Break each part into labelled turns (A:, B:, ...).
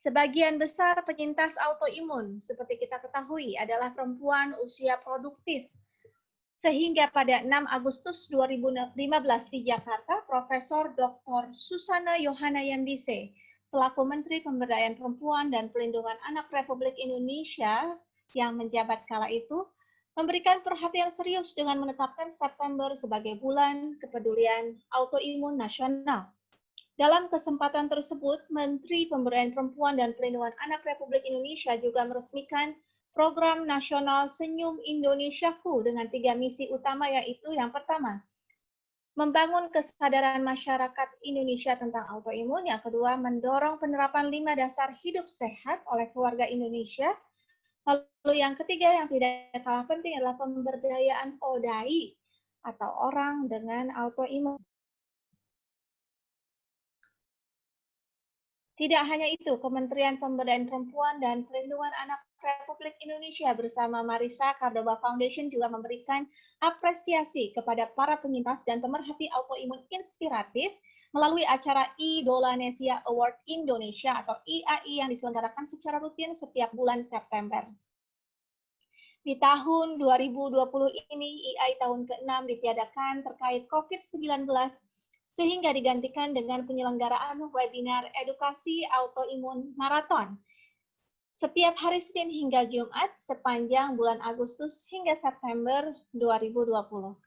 A: Sebagian besar penyintas autoimun, seperti kita ketahui, adalah perempuan usia produktif. Sehingga pada 6 Agustus 2015 di Jakarta, Profesor Dr. Susana Yohana Yandise, selaku Menteri Pemberdayaan Perempuan dan Perlindungan Anak Republik Indonesia yang menjabat kala itu, memberikan perhatian serius dengan menetapkan September sebagai bulan kepedulian autoimun nasional. Dalam kesempatan tersebut, Menteri Pemberdayaan Perempuan dan Perlindungan Anak Republik Indonesia juga meresmikan Program Nasional Senyum Indonesiaku dengan 3 misi utama, yaitu yang pertama, membangun kesadaran masyarakat Indonesia tentang autoimun. Yang kedua, mendorong penerapan 5 dasar hidup sehat oleh keluarga Indonesia. Lalu yang ketiga yang tidak kalah penting adalah pemberdayaan ODAI atau orang dengan autoimun. Tidak hanya itu, Kementerian Pemberdayaan Perempuan dan Perlindungan Anak Republik Indonesia bersama Marisa Cardova Foundation juga memberikan apresiasi kepada para penyintas dan pemerhati autoimun inspiratif melalui acara Idolanesia Award Indonesia atau IAI yang diselenggarakan secara rutin setiap bulan September. Di tahun 2020 ini, IAI tahun ke-6 ditiadakan terkait COVID-19 sehingga digantikan dengan penyelenggaraan webinar edukasi autoimun maraton setiap hari Senin hingga Jumat sepanjang bulan Agustus hingga September 2020.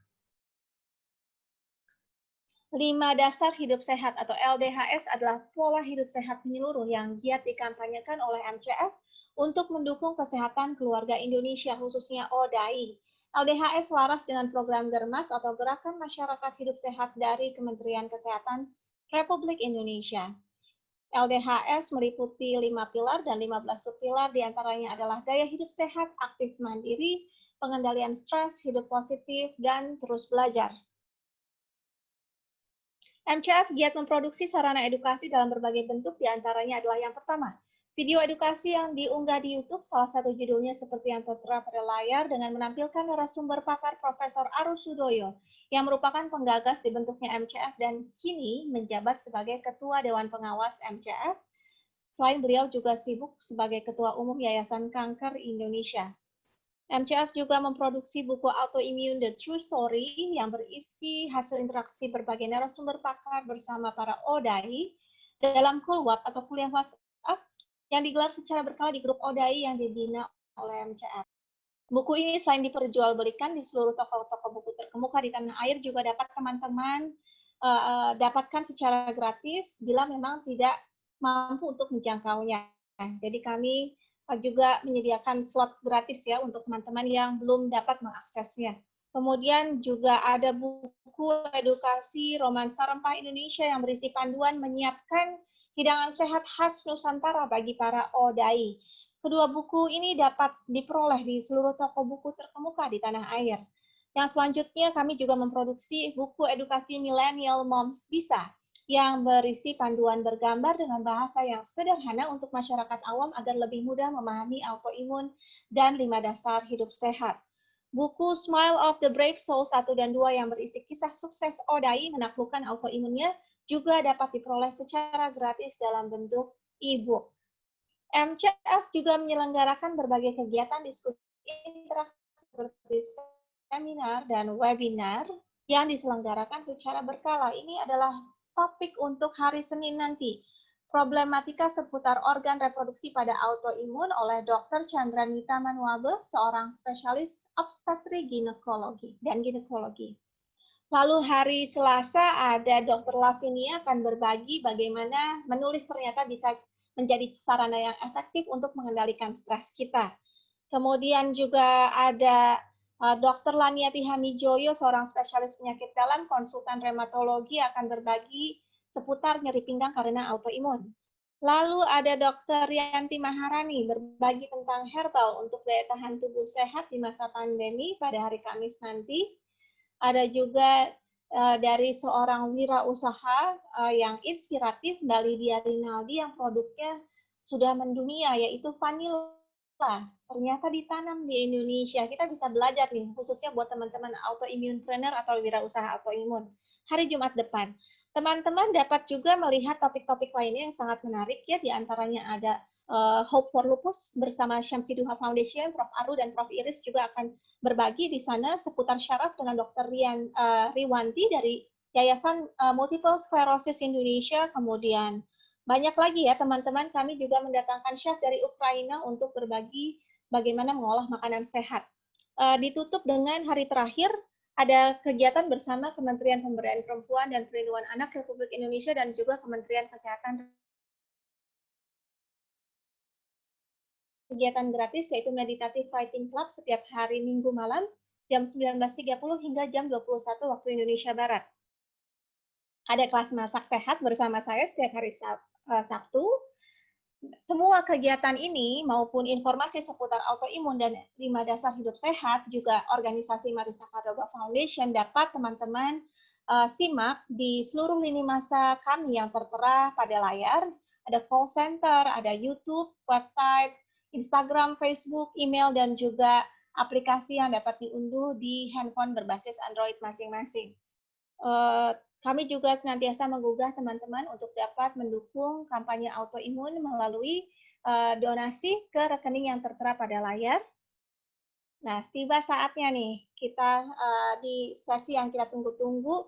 A: 5 dasar hidup sehat atau LDHS adalah pola hidup sehat menyeluruh yang giat dikampanyekan oleh MCF untuk mendukung kesehatan keluarga Indonesia, khususnya ODAI. LDHS selaras dengan program Germas atau Gerakan Masyarakat Hidup Sehat dari Kementerian Kesehatan Republik Indonesia. LDHS meliputi 5 pilar dan 15 subpilar, diantaranya adalah gaya hidup sehat, aktif mandiri, pengendalian stres, hidup positif, dan terus belajar. MCF giat memproduksi sarana edukasi dalam berbagai bentuk, diantaranya adalah yang pertama, video edukasi yang diunggah di YouTube, salah satu judulnya seperti yang tertera pada layar dengan menampilkan narasumber pakar Profesor Arus Sudoyo yang merupakan penggagas dibentuknya MCF dan kini menjabat sebagai Ketua Dewan Pengawas MCF. Selain beliau juga sibuk sebagai Ketua Umum Yayasan Kanker Indonesia. MCF juga memproduksi buku Autoimmune The True Story yang berisi hasil interaksi berbagai narasumber pakar bersama para ODAI dalam Kulwap atau kuliah WhatsApp yang digelar secara berkala di grup ODAI yang dibina oleh MCF. Buku ini selain diperjualbelikan di seluruh toko-toko buku terkemuka di tanah air, juga dapat teman-teman dapatkan secara gratis bila memang tidak mampu untuk menjangkaunya. Jadi kami juga menyediakan slot gratis ya untuk teman-teman yang belum dapat mengaksesnya. Kemudian juga ada buku edukasi Romansa Rempah Indonesia yang berisi panduan menyiapkan hidangan sehat khas Nusantara bagi para ODAI. Kedua buku ini dapat diperoleh di seluruh toko buku terkemuka di tanah air. Yang selanjutnya kami juga memproduksi buku edukasi Millennial Moms Bisa yang berisi panduan bergambar dengan bahasa yang sederhana untuk masyarakat awam agar lebih mudah memahami autoimun dan 5 dasar hidup sehat. Buku Smile of the Brave Soul 1 dan 2 yang berisi kisah sukses ODAI menaklukkan autoimunnya juga dapat diperoleh secara gratis dalam bentuk e-book. MCF juga menyelenggarakan berbagai kegiatan diskusi interaktif seperti seminar dan webinar yang diselenggarakan secara berkala. Ini adalah topik untuk hari Senin nanti. Problematika seputar organ reproduksi pada autoimun oleh Dr. Chandranita Manuabe, seorang spesialis obstetri ginekologi dan ginekologi. Lalu hari Selasa ada Dr. Lavinia akan berbagi bagaimana menulis ternyata bisa menjadi sarana yang efektif untuk mengendalikan stres kita. Kemudian juga ada Dr. Laniati Hamijoyo, seorang spesialis penyakit dalam, konsultan reumatologi, akan berbagi seputar nyeri pinggang karena autoimun. Lalu ada Dr. Rianti Maharani berbagi tentang herbal untuk daya tahan tubuh sehat di masa pandemi pada hari Kamis nanti. Ada juga dari seorang wirausaha yang inspiratif, Mbak Lydia Rinaldi, yang produknya sudah mendunia, yaitu vanila. Ternyata ditanam di Indonesia. Kita bisa belajar nih, khususnya buat teman-teman autoimunpreneur atau wirausaha autoimun. Hari Jumat depan. Teman-teman dapat juga melihat topik-topik lainnya yang sangat menarik ya, di antaranya ada Hope for Lupus bersama Syamsi Duha Foundation, Prof. Aru dan Prof. Iris juga akan berbagi di sana seputar syaraf dengan Dr. Riwanti dari Yayasan Multiple Sclerosis Indonesia. Kemudian banyak lagi ya teman-teman, kami juga mendatangkan chef dari Ukraina untuk berbagi bagaimana mengolah makanan sehat. Ditutup dengan hari terakhir ada kegiatan bersama Kementerian Pemberdayaan Perempuan dan Perlindungan Anak Republik Indonesia dan juga Kementerian Kesehatan. Kegiatan gratis yaitu Meditative Fighting Club setiap hari Minggu malam jam 19.30 hingga jam 21 waktu Indonesia Barat. Ada kelas masak sehat bersama saya setiap hari Sabtu. Semua kegiatan ini maupun informasi seputar autoimun dan 5 dasar hidup sehat juga organisasi Marisa Cordoba Foundation dapat teman-teman simak di seluruh lini masa kami yang tertera pada layar. Ada call center, ada YouTube, website, Instagram, Facebook, email, dan juga aplikasi yang dapat diunduh di handphone berbasis Android masing-masing. Kami juga senantiasa menggugah teman-teman untuk dapat mendukung kampanye autoimun melalui donasi ke rekening yang tertera pada layar. Nah, tiba saatnya nih kita di sesi yang kita tunggu-tunggu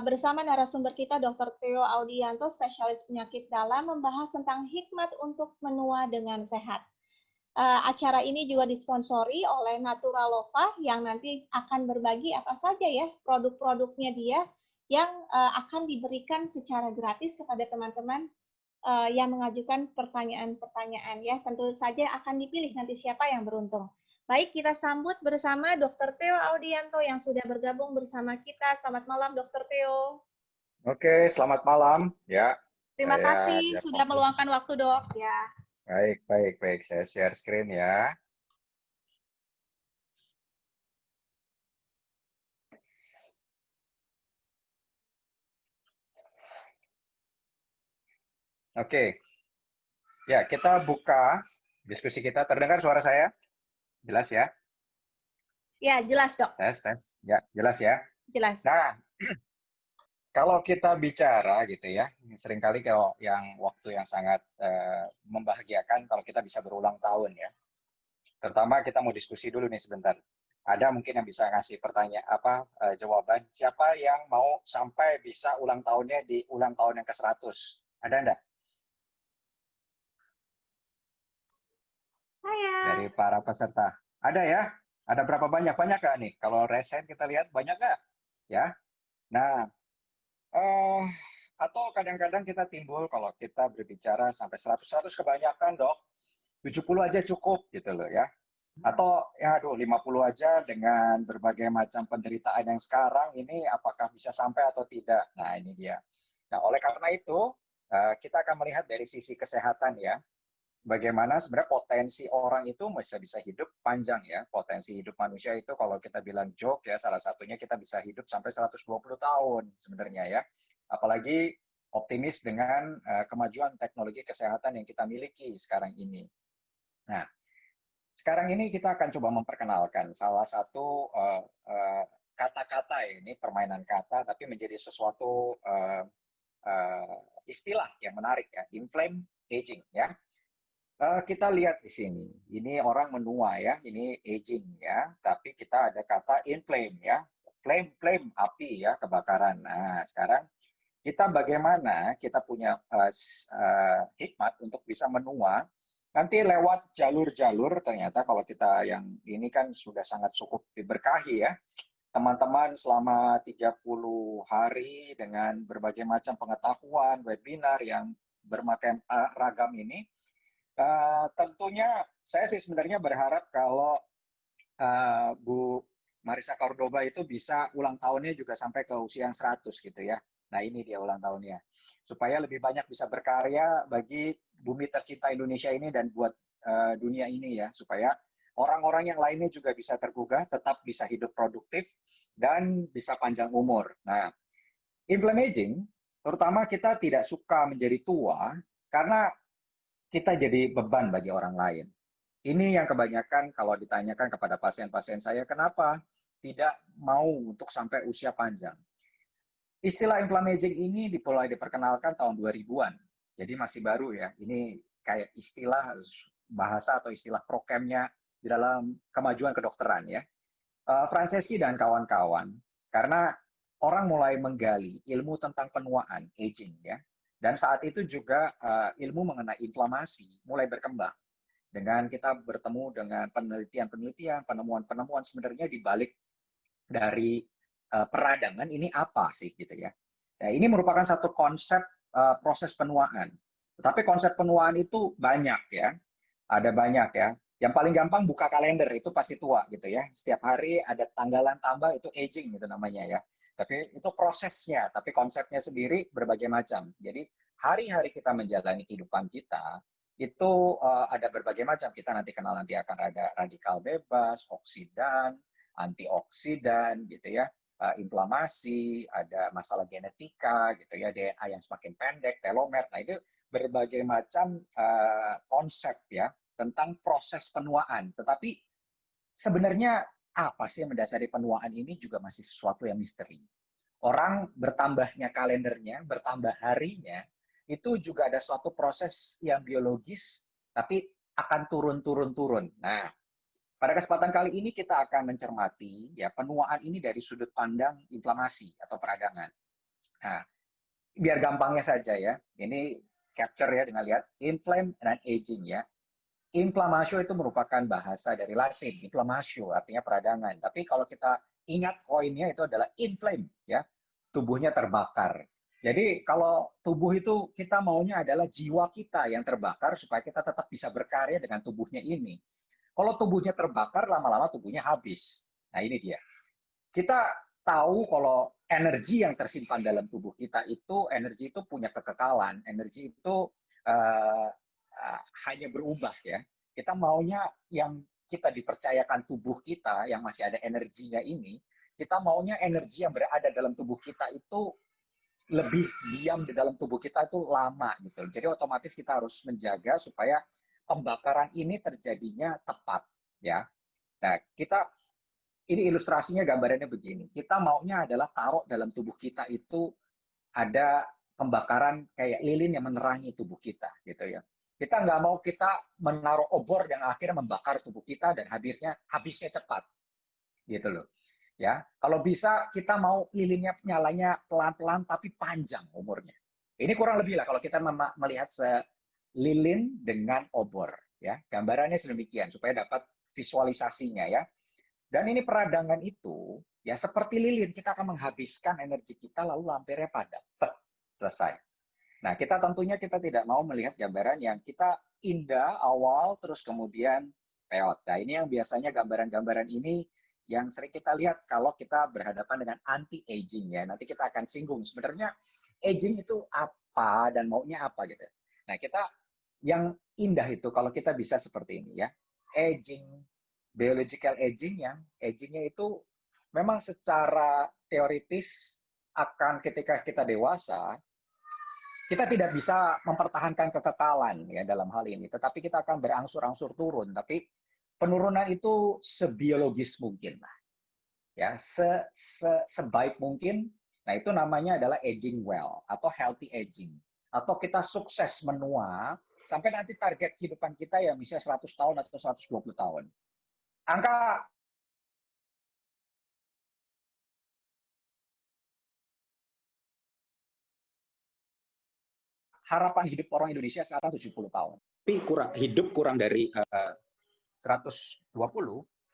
A: bersama narasumber kita Dr. Theo Audianto, spesialis penyakit dalam, membahas tentang hikmat untuk menua dengan sehat. Acara ini juga disponsori oleh Naturalova yang nanti akan berbagi apa saja ya produk-produknya dia yang akan diberikan secara gratis kepada teman-teman yang mengajukan pertanyaan-pertanyaan ya. Tentu saja akan dipilih nanti siapa yang beruntung. Baik, kita sambut bersama Dr. Theo Audianto yang sudah bergabung bersama kita. Selamat malam, Dr. Theo.
B: Oke, selamat malam. Ya.
A: Terima kasih sudah meluangkan waktu, Dok. Ya.
B: Baik. Saya share screen ya. Oke. Ya, kita buka diskusi kita. Terdengar suara saya? Jelas ya?
A: Ya, jelas, Dok.
B: Tes. Ya, jelas ya?
A: Jelas.
B: Nah, kalau kita bicara gitu ya, seringkali kalau yang waktu yang sangat membahagiakan kalau kita bisa berulang tahun ya. Terutama kita mau diskusi dulu nih sebentar. Ada mungkin yang bisa ngasih pertanyaan jawaban siapa yang mau sampai bisa ulang tahunnya di ulang tahun yang ke-100? Ada enggak?
A: Saya.
B: Dari para peserta. Ada ya? Ada berapa banyak? Banyak nggak nih? Kalau resen kita lihat banyak nggak? Ya. Nah, atau kadang-kadang kita timbul kalau kita berbicara sampai 100 kebanyakan, Dok. 70 aja cukup gitu loh ya. Atau ya 50 aja dengan berbagai macam penderitaan yang sekarang ini apakah bisa sampai atau tidak. Nah, ini dia. Nah, oleh karena itu kita akan melihat dari sisi kesehatan ya. Bagaimana sebenarnya potensi orang itu bisa hidup panjang ya. Potensi hidup manusia itu kalau kita bilang joke ya, salah satunya kita bisa hidup sampai 120 tahun sebenarnya ya. Apalagi optimis dengan kemajuan teknologi kesehatan yang kita miliki sekarang ini. Nah, sekarang ini kita akan coba memperkenalkan salah satu kata-kata ini permainan kata, tapi menjadi sesuatu istilah yang menarik ya, inflame aging ya. Kita lihat di sini, ini orang menua ya, ini aging ya, tapi kita ada kata inflame ya, flame api ya, kebakaran. Nah sekarang kita bagaimana kita punya hikmat untuk bisa menua. Nanti lewat jalur-jalur ternyata kalau kita yang ini kan sudah sangat cukup diberkahi ya. Teman-teman selama 30 hari dengan berbagai macam pengetahuan, webinar yang bermacam ragam ini. Tentunya saya sih sebenarnya berharap kalau Bu Marisa Cordoba itu bisa ulang tahunnya juga sampai ke usia yang 100 gitu ya. Nah ini dia ulang tahunnya. Supaya lebih banyak bisa berkarya bagi bumi tercinta Indonesia ini dan buat dunia ini ya. Supaya orang-orang yang lainnya juga bisa tergugah, tetap bisa hidup produktif, dan bisa panjang umur. Nah, inflammaging, terutama kita tidak suka menjadi tua, karena kita jadi beban bagi orang lain. Ini yang kebanyakan kalau ditanyakan kepada pasien-pasien saya, kenapa tidak mau untuk sampai usia panjang? Istilah inflammaging ini mulai diperkenalkan tahun 2000-an. Jadi masih baru ya. Ini kayak istilah bahasa atau istilah prokemnya di dalam kemajuan kedokteran ya. Franceschi dan kawan-kawan, karena orang mulai menggali ilmu tentang penuaan, aging ya. Dan saat itu juga ilmu mengenai inflamasi mulai berkembang. Dengan kita bertemu dengan penelitian-penelitian, penemuan-penemuan sebenarnya di balik dari peradangan ini apa sih gitu ya. Nah, ini merupakan satu konsep proses penuaan. Tetapi konsep penuaan itu banyak ya. Ada banyak ya. Yang paling gampang buka kalender itu pasti tua gitu ya. Setiap hari ada tanggalan tambah itu aging gitu namanya ya. Tapi itu prosesnya, tapi konsepnya sendiri berbagai macam. Jadi hari-hari kita menjalani kehidupan kita itu ada berbagai macam. Kita nanti kenal nanti akan ada radikal bebas, oksidan, antioksidan gitu ya, inflamasi, ada masalah genetika gitu ya, DNA yang semakin pendek, telomer. Nah, itu berbagai macam konsep ya tentang proses penuaan. Tetapi sebenarnya apa sih yang mendasari penuaan ini juga masih sesuatu yang misteri. Orang bertambahnya kalendernya, bertambah harinya, itu juga ada suatu proses yang biologis, tapi akan turun-turun-turun. Nah, pada kesempatan kali ini kita akan mencermati ya penuaan ini dari sudut pandang inflamasi atau peradangan. Nah, biar gampangnya saja ya, ini capture ya dengan lihat inflame dan aging ya. Inflamasio itu merupakan bahasa dari Latin, inflamasio artinya peradangan. Tapi kalau kita ingat koinnya itu adalah inflame ya, tubuhnya terbakar. Jadi kalau tubuh itu kita maunya adalah jiwa kita yang terbakar supaya kita tetap bisa berkarya dengan tubuhnya ini. Kalau tubuhnya terbakar, lama-lama tubuhnya habis. Nah, ini dia. Kita tahu kalau energi yang tersimpan dalam tubuh kita itu, energi itu punya kekekalan. Energi itu uh, hanya berubah ya. Kita maunya yang kita dipercayakan tubuh kita, yang masih ada energinya ini, kita maunya energi yang berada dalam tubuh kita itu lebih diam di dalam tubuh kita itu lama gitu. Jadi otomatis kita harus menjaga supaya pembakaran ini terjadinya tepat ya. Nah, kita ini ilustrasinya gambarannya begini. Kita maunya adalah taruh dalam tubuh kita itu ada pembakaran kayak lilin yang menerangi tubuh kita gitu ya. Kita nggak mau kita menaruh obor yang akhirnya membakar tubuh kita dan habisnya cepat gitu loh. Ya, kalau bisa kita mau lilinnya nyalanya pelan-pelan tapi panjang umurnya. Ini kurang lebih lah kalau kita melihat lilin dengan obor ya. Gambarannya sedemikian supaya dapat visualisasinya ya. Dan ini peradangan itu ya seperti lilin, kita akan menghabiskan energi kita lalu lampirannya padam. Selesai. Nah, kita tentunya kita tidak mau melihat gambaran yang kita indah awal terus kemudian peot. Nah, ini yang biasanya gambaran-gambaran ini yang sering kita lihat kalau kita berhadapan dengan anti-aging ya. Nanti kita akan singgung sebenarnya aging itu apa dan maunya apa gitu. Nah, kita yang indah itu kalau kita bisa seperti ini ya. Aging, biological aging yang agingnya itu memang secara teoritis akan ketika kita dewasa kita tidak bisa mempertahankan kekekalan ya dalam hal ini, tetapi kita akan berangsur-angsur turun. Tapi penurunan itu sebiologis mungkin lah, ya sebaik mungkin. Nah itu namanya adalah aging well atau healthy aging. Atau kita sukses menua sampai nanti target kehidupan kita ya misalnya 100 tahun atau 120 tahun. Angka harapan hidup orang Indonesia sekarang 70 tahun. Tapi hidup kurang dari 120,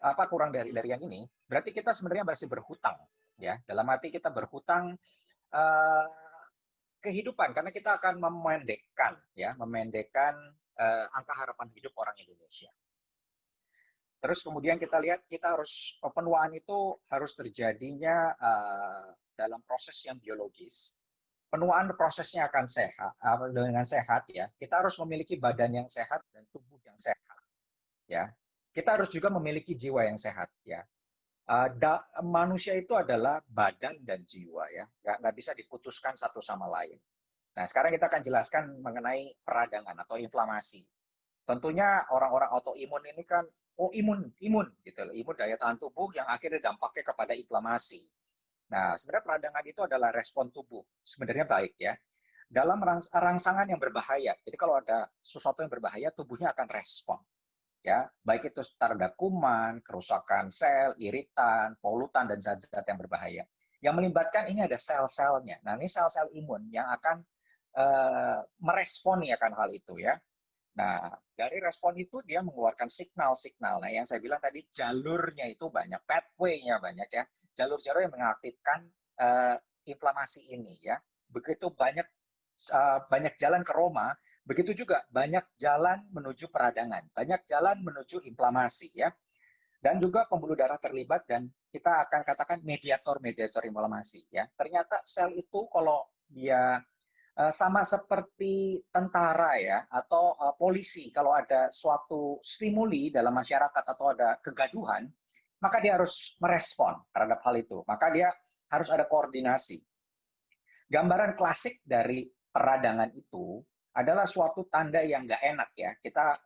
B: apa kurang dari yang ini, berarti kita sebenarnya masih berhutang. Ya, dalam arti kita berhutang kehidupan karena kita akan memendekkan angka harapan hidup orang Indonesia. Terus kemudian kita lihat kita harus penuaan itu harus terjadinya dalam proses yang biologis. Penuaan prosesnya akan sehat dengan sehat ya. Kita harus memiliki badan yang sehat dan tubuh yang sehat ya. Kita harus juga memiliki jiwa yang sehat ya. Manusia itu adalah badan dan jiwa ya, nggak bisa diputuskan satu sama lain. Nah sekarang kita akan jelaskan mengenai peradangan atau inflamasi. Tentunya orang-orang autoimun ini kan imun gitu loh, imun daya tahan tubuh yang akhirnya dampaknya kepada inflamasi. Nah, sebenarnya peradangan itu adalah respon tubuh. Sebenarnya baik ya. Dalam rangsangan yang berbahaya. Jadi kalau ada sesuatu yang berbahaya, tubuhnya akan respon. Ya, baik itu terhadap kuman, kerusakan sel, iritan, polutan, dan zat-zat yang berbahaya. Yang melibatkan ini ada sel-selnya. Nah, ini sel-sel imun yang akan meresponi akan hal itu ya. Nah, dari respon itu dia mengeluarkan signal-signal. Nah, yang saya bilang tadi jalurnya itu banyak, pathway-nya banyak ya. Jalur-jalur yang mengaktifkan inflamasi ini ya. Begitu banyak banyak jalan ke Roma, begitu juga banyak jalan menuju peradangan, banyak jalan menuju inflamasi ya. Dan juga pembuluh darah terlibat dan kita akan katakan mediator-mediator inflamasi ya. Ternyata sel itu kalau dia sama seperti tentara ya atau polisi, kalau ada suatu stimuli dalam masyarakat atau ada kegaduhan, maka dia harus merespon terhadap hal itu. Maka dia harus ada koordinasi. Gambaran klasik dari peradangan itu adalah suatu tanda yang nggak enak ya. Kita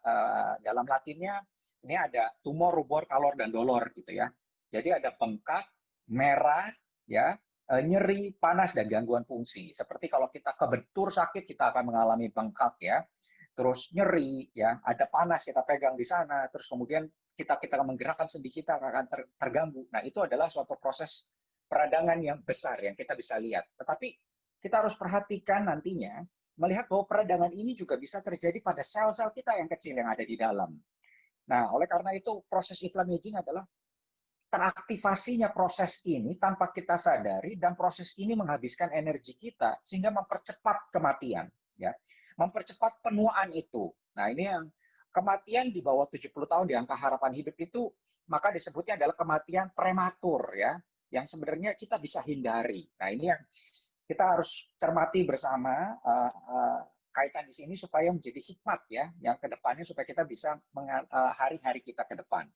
B: dalam Latinnya ini ada tumor, rubor, calor, dan dolor gitu ya. Jadi ada bengkak, merah, ya, nyeri, panas, dan gangguan fungsi. Seperti kalau kita kebentur sakit, kita akan mengalami bengkak ya. Terus nyeri, ya, ada panas kita pegang di sana. Terus kemudian kita menggerakkan sendi kita akan terganggu. Nah itu adalah suatu proses peradangan yang besar yang kita bisa lihat. Tetapi kita harus perhatikan nantinya, melihat bahwa peradangan ini juga bisa terjadi pada sel-sel kita yang kecil yang ada di dalam. Nah, oleh karena itu proses inflammaging adalah teraktivasinya proses ini tanpa kita sadari dan proses ini menghabiskan energi kita sehingga mempercepat kematian, ya. Mempercepat penuaan itu. Nah, ini yang kematian di bawah 70 tahun di angka harapan hidup itu maka disebutnya adalah kematian prematur ya, yang sebenarnya kita bisa hindari. Nah, ini yang kita harus cermati bersama kaitan di sini supaya menjadi hikmat ya, yang kedepannya supaya kita bisa hari-hari kita ke depan.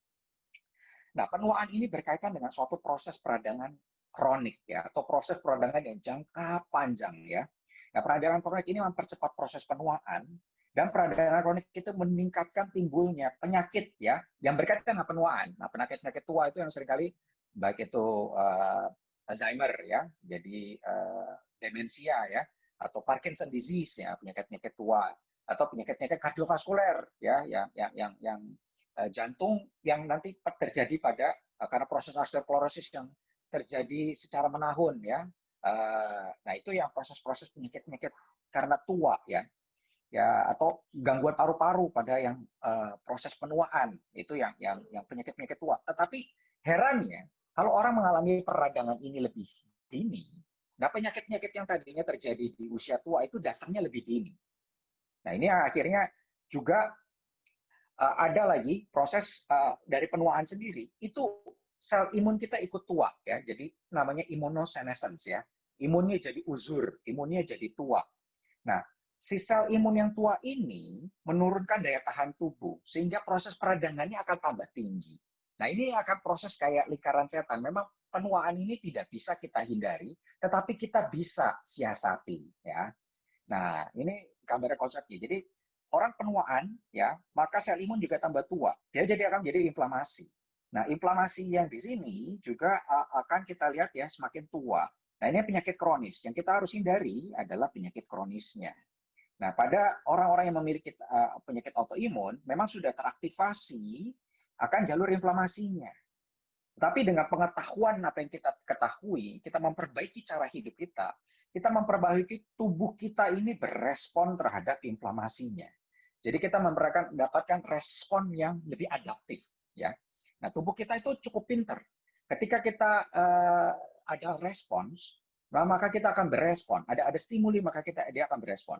B: Nah, penuaan ini berkaitan dengan suatu proses peradangan kronik ya, atau proses peradangan yang jangka panjang ya. Nah, peradangan kronik ini mempercepat proses penuaan dan peradangan kronik itu meningkatkan timbulnya penyakit ya yang berkaitan dengan penuaan. Nah, penyakit-penyakit tua itu yang seringkali baik itu Alzheimer ya, jadi demensia ya, atau Parkinson disease ya, penyakit-penyakit tua, atau penyakit-penyakit kardiovaskuler ya, yang jantung yang nanti terjadi pada karena proses osteoporosis yang terjadi secara menahun ya. Nah itu yang proses-proses penyakit-penyakit karena tua ya, ya atau gangguan paru-paru pada yang proses penuaan itu yang penyakit-penyakit tua. Tetapi herannya kalau orang mengalami peradangan ini lebih dini, nah penyakit-penyakit yang tadinya terjadi di usia tua itu datangnya lebih dini. Nah ini akhirnya juga ada lagi proses dari penuaan sendiri. Itu sel imun kita ikut tua ya, jadi namanya immunosenescence ya. Imunnya jadi uzur, imunnya jadi tua. Nah, si sel imun yang tua ini menurunkan daya tahan tubuh sehingga proses peradangannya akan tambah tinggi. Nah, ini akan proses kayak lingkaran setan. Memang penuaan ini tidak bisa kita hindari, tetapi kita bisa siasati ya. Nah, ini gambaran konsepnya. Jadi orang penuaan ya, maka sel imun juga tambah tua. Dia jadi akan menjadi inflamasi. Nah, inflamasi yang di sini juga akan kita lihat ya semakin tua. Nah, ini penyakit kronis. Yang kita harus hindari adalah penyakit kronisnya. Nah, pada orang-orang yang memiliki penyakit autoimun, memang sudah teraktivasi akan jalur inflamasinya. Tapi dengan pengetahuan apa yang kita ketahui, kita memperbaiki cara hidup kita memperbaiki tubuh kita ini berespon terhadap inflamasinya. Jadi kita mendapatkan respon yang lebih adaptif. Ya. Nah, tubuh kita itu cukup pinter. Ketika kita ada respons, maka kita akan berespon. Ada stimuli, maka dia akan berespon.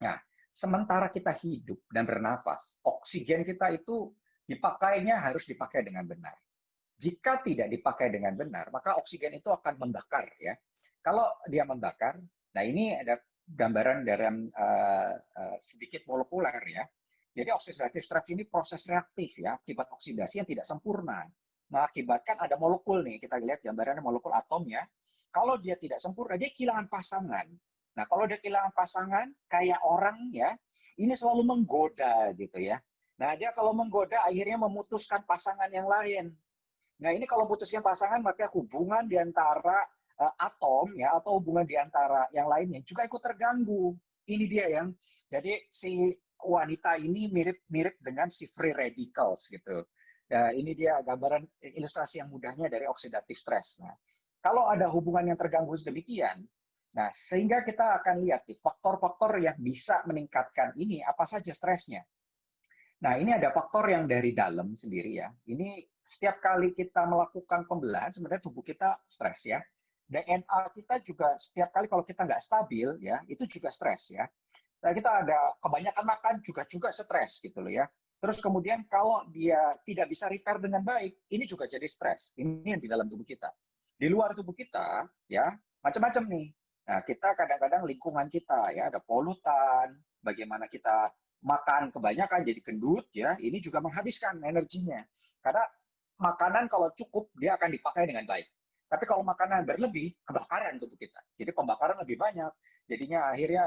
B: Nah, sementara kita hidup dan bernafas, oksigen kita itu dipakainya harus dipakai dengan benar. Jika tidak dipakai dengan benar, maka oksigen itu akan membakar ya. Kalau dia membakar, nah ini ada gambaran dalam sedikit molekuler ya. Jadi oxidative stress ini proses reaktif ya, akibat oksidasi yang tidak sempurna. Mengakibatkan ada molekul nih, kita lihat gambarannya molekul atom ya. Kalau dia tidak sempurna, dia kehilangan pasangan. Nah, kalau dia kehilangan pasangan, kayak orang ya, ini selalu menggoda gitu ya. Nah, dia kalau menggoda akhirnya memutuskan pasangan yang lain. Nah, ini kalau putusnya pasangan, maka hubungan di antara atom ya atau hubungan di antara yang lainnya juga ikut terganggu. Ini dia yang jadi si wanita ini mirip-mirip dengan si free radicals gitu. Ini dia gambaran ilustrasi yang mudahnya dari oxidative stress. Nah, kalau ada hubungan yang terganggu sedemikian, nah sehingga kita akan lihat faktor-faktor yang bisa meningkatkan ini apa saja stresnya. Nah, ini ada faktor yang dari dalam sendiri ya. Ini setiap kali kita melakukan pembelahan, sebenarnya tubuh kita stres ya. DNA kita juga setiap kali kalau kita nggak stabil ya, itu juga stres ya. Nah, kita ada kebanyakan makan juga stres gitu loh ya. Terus kemudian kalau dia tidak bisa repair dengan baik, ini juga jadi stres. Ini yang di dalam tubuh kita. Di luar tubuh kita ya, macam-macam nih. Nah, kita kadang-kadang lingkungan kita ya, ada polutan, bagaimana kita makan kebanyakan jadi gendut ya, ini juga menghabiskan energinya. Karena makanan kalau cukup dia akan dipakai dengan baik. Tapi kalau makanan berlebih, kebakaran tubuh kita. Jadi pembakaran lebih banyak. Jadinya akhirnya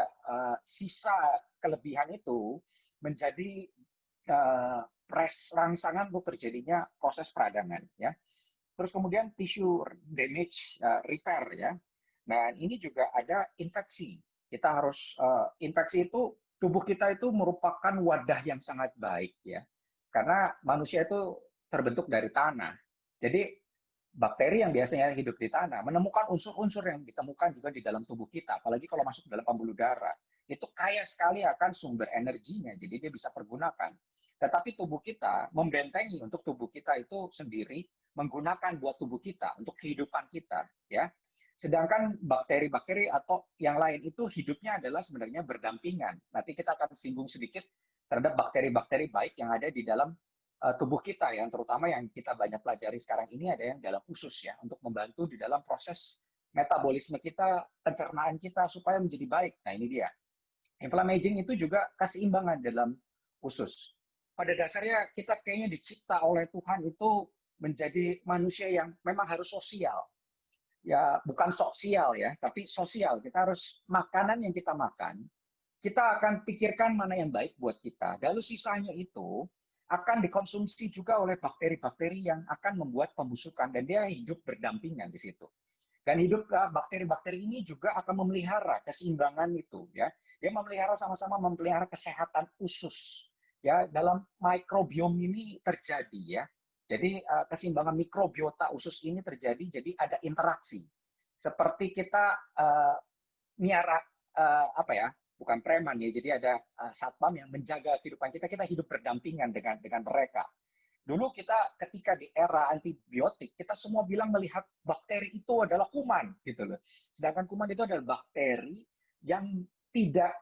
B: sisa kelebihan itu menjadi rangsangan untuk terjadinya proses peradangan ya. Terus kemudian tissue damage, repair ya. Dan ini juga ada infeksi. Kita harus infeksi itu tubuh kita itu merupakan wadah yang sangat baik ya. Karena manusia itu terbentuk dari tanah. Jadi bakteri yang biasanya hidup di tanah menemukan unsur-unsur yang ditemukan juga di dalam tubuh kita, apalagi kalau masuk dalam pembuluh darah. Itu kaya sekali akan sumber energinya, jadi dia bisa pergunakan. Tetapi tubuh kita membentengi untuk tubuh kita itu sendiri menggunakan buat tubuh kita, untuk kehidupan kita. Ya. Sedangkan bakteri-bakteri atau yang lain itu hidupnya adalah sebenarnya berdampingan. Nanti kita akan singgung sedikit terhadap bakteri-bakteri baik yang ada di dalam tubuh kita, yang terutama yang kita banyak pelajari sekarang ini ada yang dalam usus ya, untuk membantu di dalam proses metabolisme kita, pencernaan kita supaya menjadi baik. Nah ini dia. Inflammaging itu juga keseimbangan dalam usus. Pada dasarnya kita kayaknya dicipta oleh Tuhan itu menjadi manusia yang memang harus sosial. Ya bukan sosial ya, tapi sosial. Kita harus makanan yang kita makan, kita akan pikirkan mana yang baik buat kita. Lalu sisanya itu akan dikonsumsi juga oleh bakteri-bakteri yang akan membuat pembusukan dan dia hidup berdampingan di situ. Dan hidup bakteri-bakteri ini juga akan memelihara keseimbangan itu ya. Dia memelihara sama-sama memelihara kesehatan usus. Ya, dalam mikrobiom ini terjadi ya. Jadi keseimbangan mikrobiota usus ini terjadi, jadi ada interaksi. Seperti kita miara apa ya? Bukan preman ya, jadi ada satpam yang menjaga kehidupan kita, kita hidup berdampingan dengan mereka. Dulu kita ketika di era antibiotik, kita semua bilang melihat bakteri itu adalah kuman, gitu loh. Sedangkan kuman itu adalah bakteri yang tidak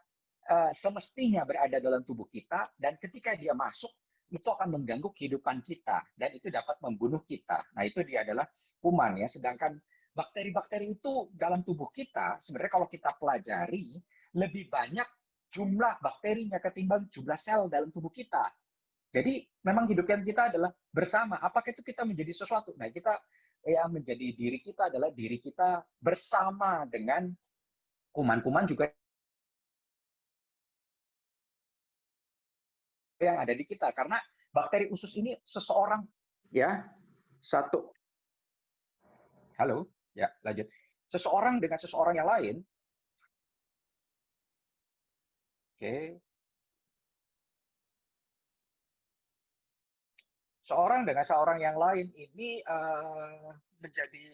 B: semestinya berada dalam tubuh kita, dan ketika dia masuk, itu akan mengganggu kehidupan kita, dan itu dapat membunuh kita. Nah itu dia adalah kuman ya, sedangkan bakteri-bakteri itu dalam tubuh kita, sebenarnya kalau kita pelajari, lebih banyak jumlah bakterinya ketimbang jumlah sel dalam tubuh kita. Jadi memang hidupnya kita adalah bersama. Apakah itu kita menjadi sesuatu? Nah kita yang menjadi diri kita adalah diri kita bersama dengan kuman-kuman juga yang ada di kita. Karena bakteri usus ini seseorang ya satu. Halo, ya lanjut. Seseorang dengan seseorang yang lain. Oke. Seorang dengan seorang yang lain ini menjadi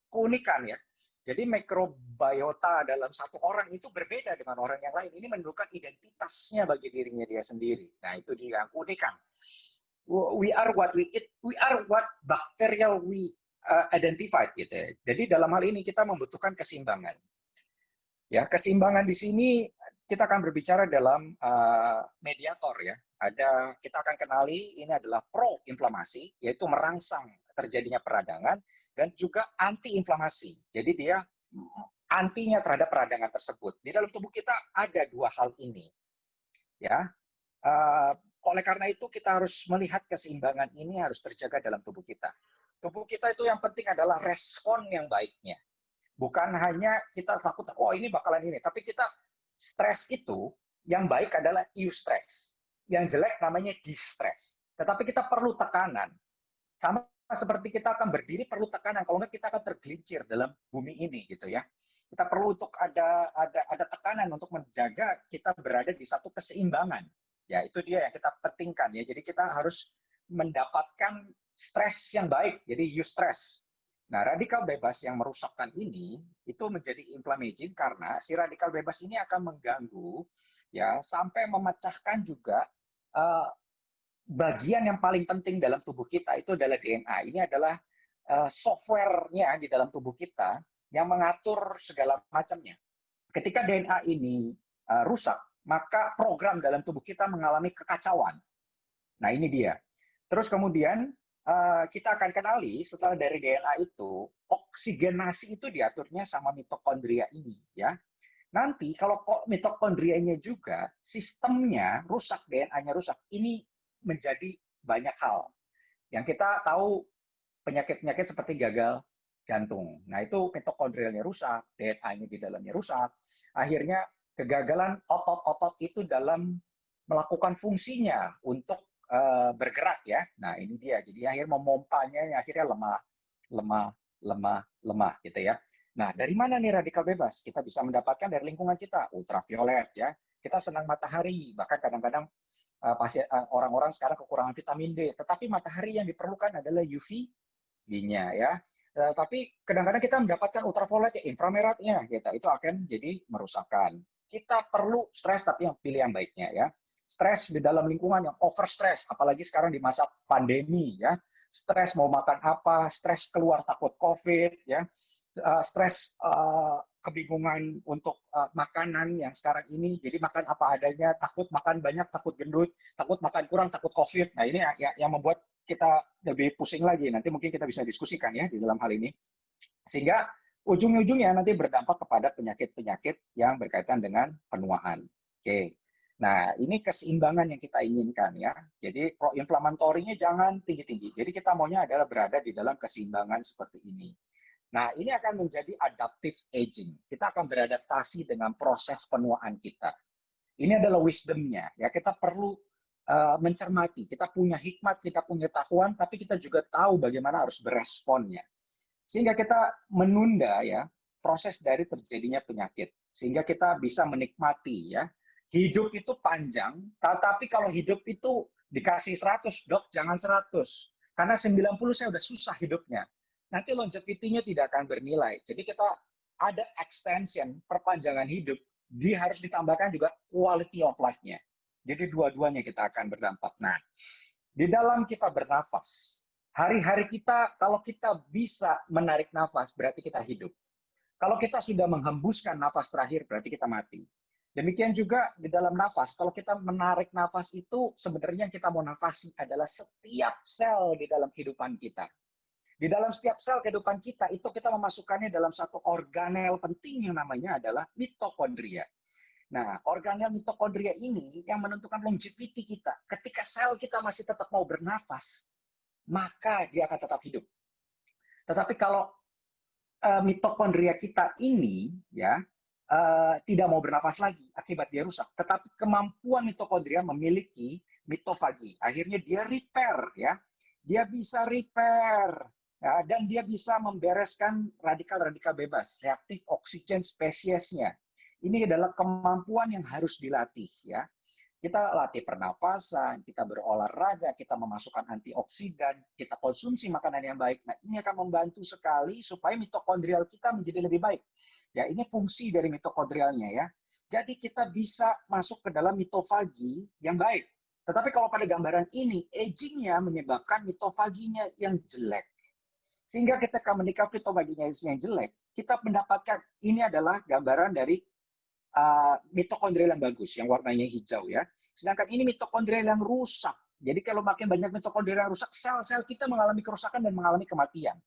B: keunikan ya. Jadi mikrobiota dalam satu orang itu berbeda dengan orang yang lain. Ini menunjukkan identitasnya bagi dirinya dia sendiri. Nah itu dia yang keunikan. We are what we eat. We are what bacterial we identified gitu ya. Jadi dalam hal ini kita membutuhkan keseimbangan. Ya, keseimbangan di sini kita akan berbicara dalam mediator ya. Kita akan kenali ini adalah pro-inflamasi, yaitu merangsang terjadinya peradangan, dan juga anti-inflamasi. Jadi dia antinya terhadap peradangan tersebut. Di dalam tubuh kita ada dua hal ini. Ya, oleh karena itu kita harus melihat keseimbangan ini harus terjaga dalam tubuh kita. Tubuh kita itu yang penting adalah respon yang baiknya. Bukan hanya kita takut, oh ini bakalan ini. Tapi kita stres itu, yang baik adalah eustress. Yang jelek namanya distress. Tetapi kita perlu tekanan. Sama seperti kita akan berdiri perlu tekanan, kalau nggak kita akan tergelincir dalam bumi ini gitu ya. Kita perlu untuk ada tekanan untuk menjaga kita berada di satu keseimbangan. Ya, itu dia yang kita pentingkan ya. Jadi kita harus mendapatkan stres yang baik. Jadi eustress. Nah, radikal bebas yang merusakkan ini itu menjadi inflammaging karena si radikal bebas ini akan mengganggu ya sampai memecahkan juga bagian yang paling penting dalam tubuh kita itu adalah DNA. Ini adalah software-nya di dalam tubuh kita yang mengatur segala macamnya. Ketika DNA ini rusak, maka program dalam tubuh kita mengalami kekacauan. Nah, ini dia. Terus kemudian kita akan kenali setelah dari DNA itu, oksigenasi itu diaturnya sama mitokondria ini, ya. Nanti kalau mitokondrianya juga sistemnya rusak, DNA-nya rusak, ini menjadi banyak hal. Yang kita tahu penyakit-penyakit seperti gagal jantung. Nah, itu mitokondrialnya rusak, DNA-nya di dalamnya rusak. Akhirnya kegagalan otot-otot itu dalam melakukan fungsinya untuk bergerak ya. Nah, ini dia. Jadi akhirnya memompanya akhirnya lemah gitu ya. Nah, dari mana nih radikal bebas? Kita bisa mendapatkan dari lingkungan kita, ultraviolet ya. Kita senang matahari, bahkan kadang-kadang orang-orang sekarang kekurangan vitamin D, tetapi matahari yang diperlukan adalah UV-nya ya. Tapi kadang-kadang kita mendapatkan ultraviolet ya, inframerahnya gitu. Itu akan jadi merusakkan. Kita perlu stres tapi yang pilih yang baiknya ya. Stres di dalam lingkungan yang over stress, apalagi sekarang di masa pandemi ya. Stres mau makan apa, stres keluar takut COVID ya. Stres kebingungan untuk makanan yang sekarang ini, jadi makan apa adanya, takut makan banyak, takut gendut, takut makan kurang, takut COVID. Nah, ini yang membuat kita lebih pusing lagi. Nanti mungkin kita bisa diskusikan ya di dalam hal ini. Sehingga ujung-ujungnya nanti berdampak kepada penyakit-penyakit yang berkaitan dengan penuaan. Oke. Nah, ini keseimbangan yang kita inginkan ya. Jadi pro-inflamatorinya jangan tinggi-tinggi. Jadi kita maunya adalah berada di dalam keseimbangan seperti ini. Nah, ini akan menjadi adaptive aging. Kita akan beradaptasi dengan proses penuaan kita. Ini adalah wisdom-nya. Ya, kita perlu mencermati. Kita punya hikmat, kita punya pengetahuan, tapi kita juga tahu bagaimana harus beresponnya. Sehingga kita menunda ya proses dari terjadinya penyakit. Sehingga kita bisa menikmati ya. Hidup itu panjang, tapi kalau hidup itu dikasih 100, dok, jangan 100. Karena 90 saya udah susah hidupnya. Nanti longevity-nya tidak akan bernilai. Jadi kita ada extension, perpanjangan hidup, dia harus ditambahkan juga quality of life-nya. Jadi dua-duanya kita akan berdampak. Nah, di dalam kita bernafas, hari-hari kita, kalau kita bisa menarik nafas, berarti kita hidup. Kalau kita sudah menghembuskan nafas terakhir, berarti kita mati. Demikian juga di dalam nafas, kalau kita menarik nafas itu, sebenarnya yang kita mau nafasi adalah setiap sel di dalam kehidupan kita. Di dalam setiap sel kehidupan kita, itu kita memasukkannya dalam satu organel penting yang namanya adalah mitokondria. Nah, organel mitokondria ini yang menentukan longevity kita. Ketika sel kita masih tetap mau bernafas, maka dia akan tetap hidup. Tetapi kalau mitokondria kita ini ya tidak mau bernafas lagi akibat dia rusak, tetapi kemampuan mitokondria memiliki mitofagi. Akhirnya dia repair ya. Dia bisa repair. Ya, dan dia bisa membereskan radikal-radikal bebas, reaktif oksigen spesiesnya. Ini adalah kemampuan yang harus dilatih ya. Kita latih pernafasan, kita berolahraga, kita memasukkan antioksidan, kita konsumsi makanan yang baik. Nah, ini akan membantu sekali supaya mitokondrial kita menjadi lebih baik. Ya, ini fungsi dari mitokondrialnya ya. Jadi kita bisa masuk ke dalam mitofagi yang baik. Tetapi kalau pada gambaran ini, aging-nya menyebabkan mitofaginya yang jelek. Sehingga ketika menikah mitofaginya yang jelek, kita mendapatkan ini adalah gambaran dari mitokondrial yang bagus, yang warnanya hijau ya. Sedangkan ini mitokondrial yang rusak. Jadi kalau makin banyak mitokondrial yang rusak, sel-sel kita mengalami kerusakan dan mengalami kematian.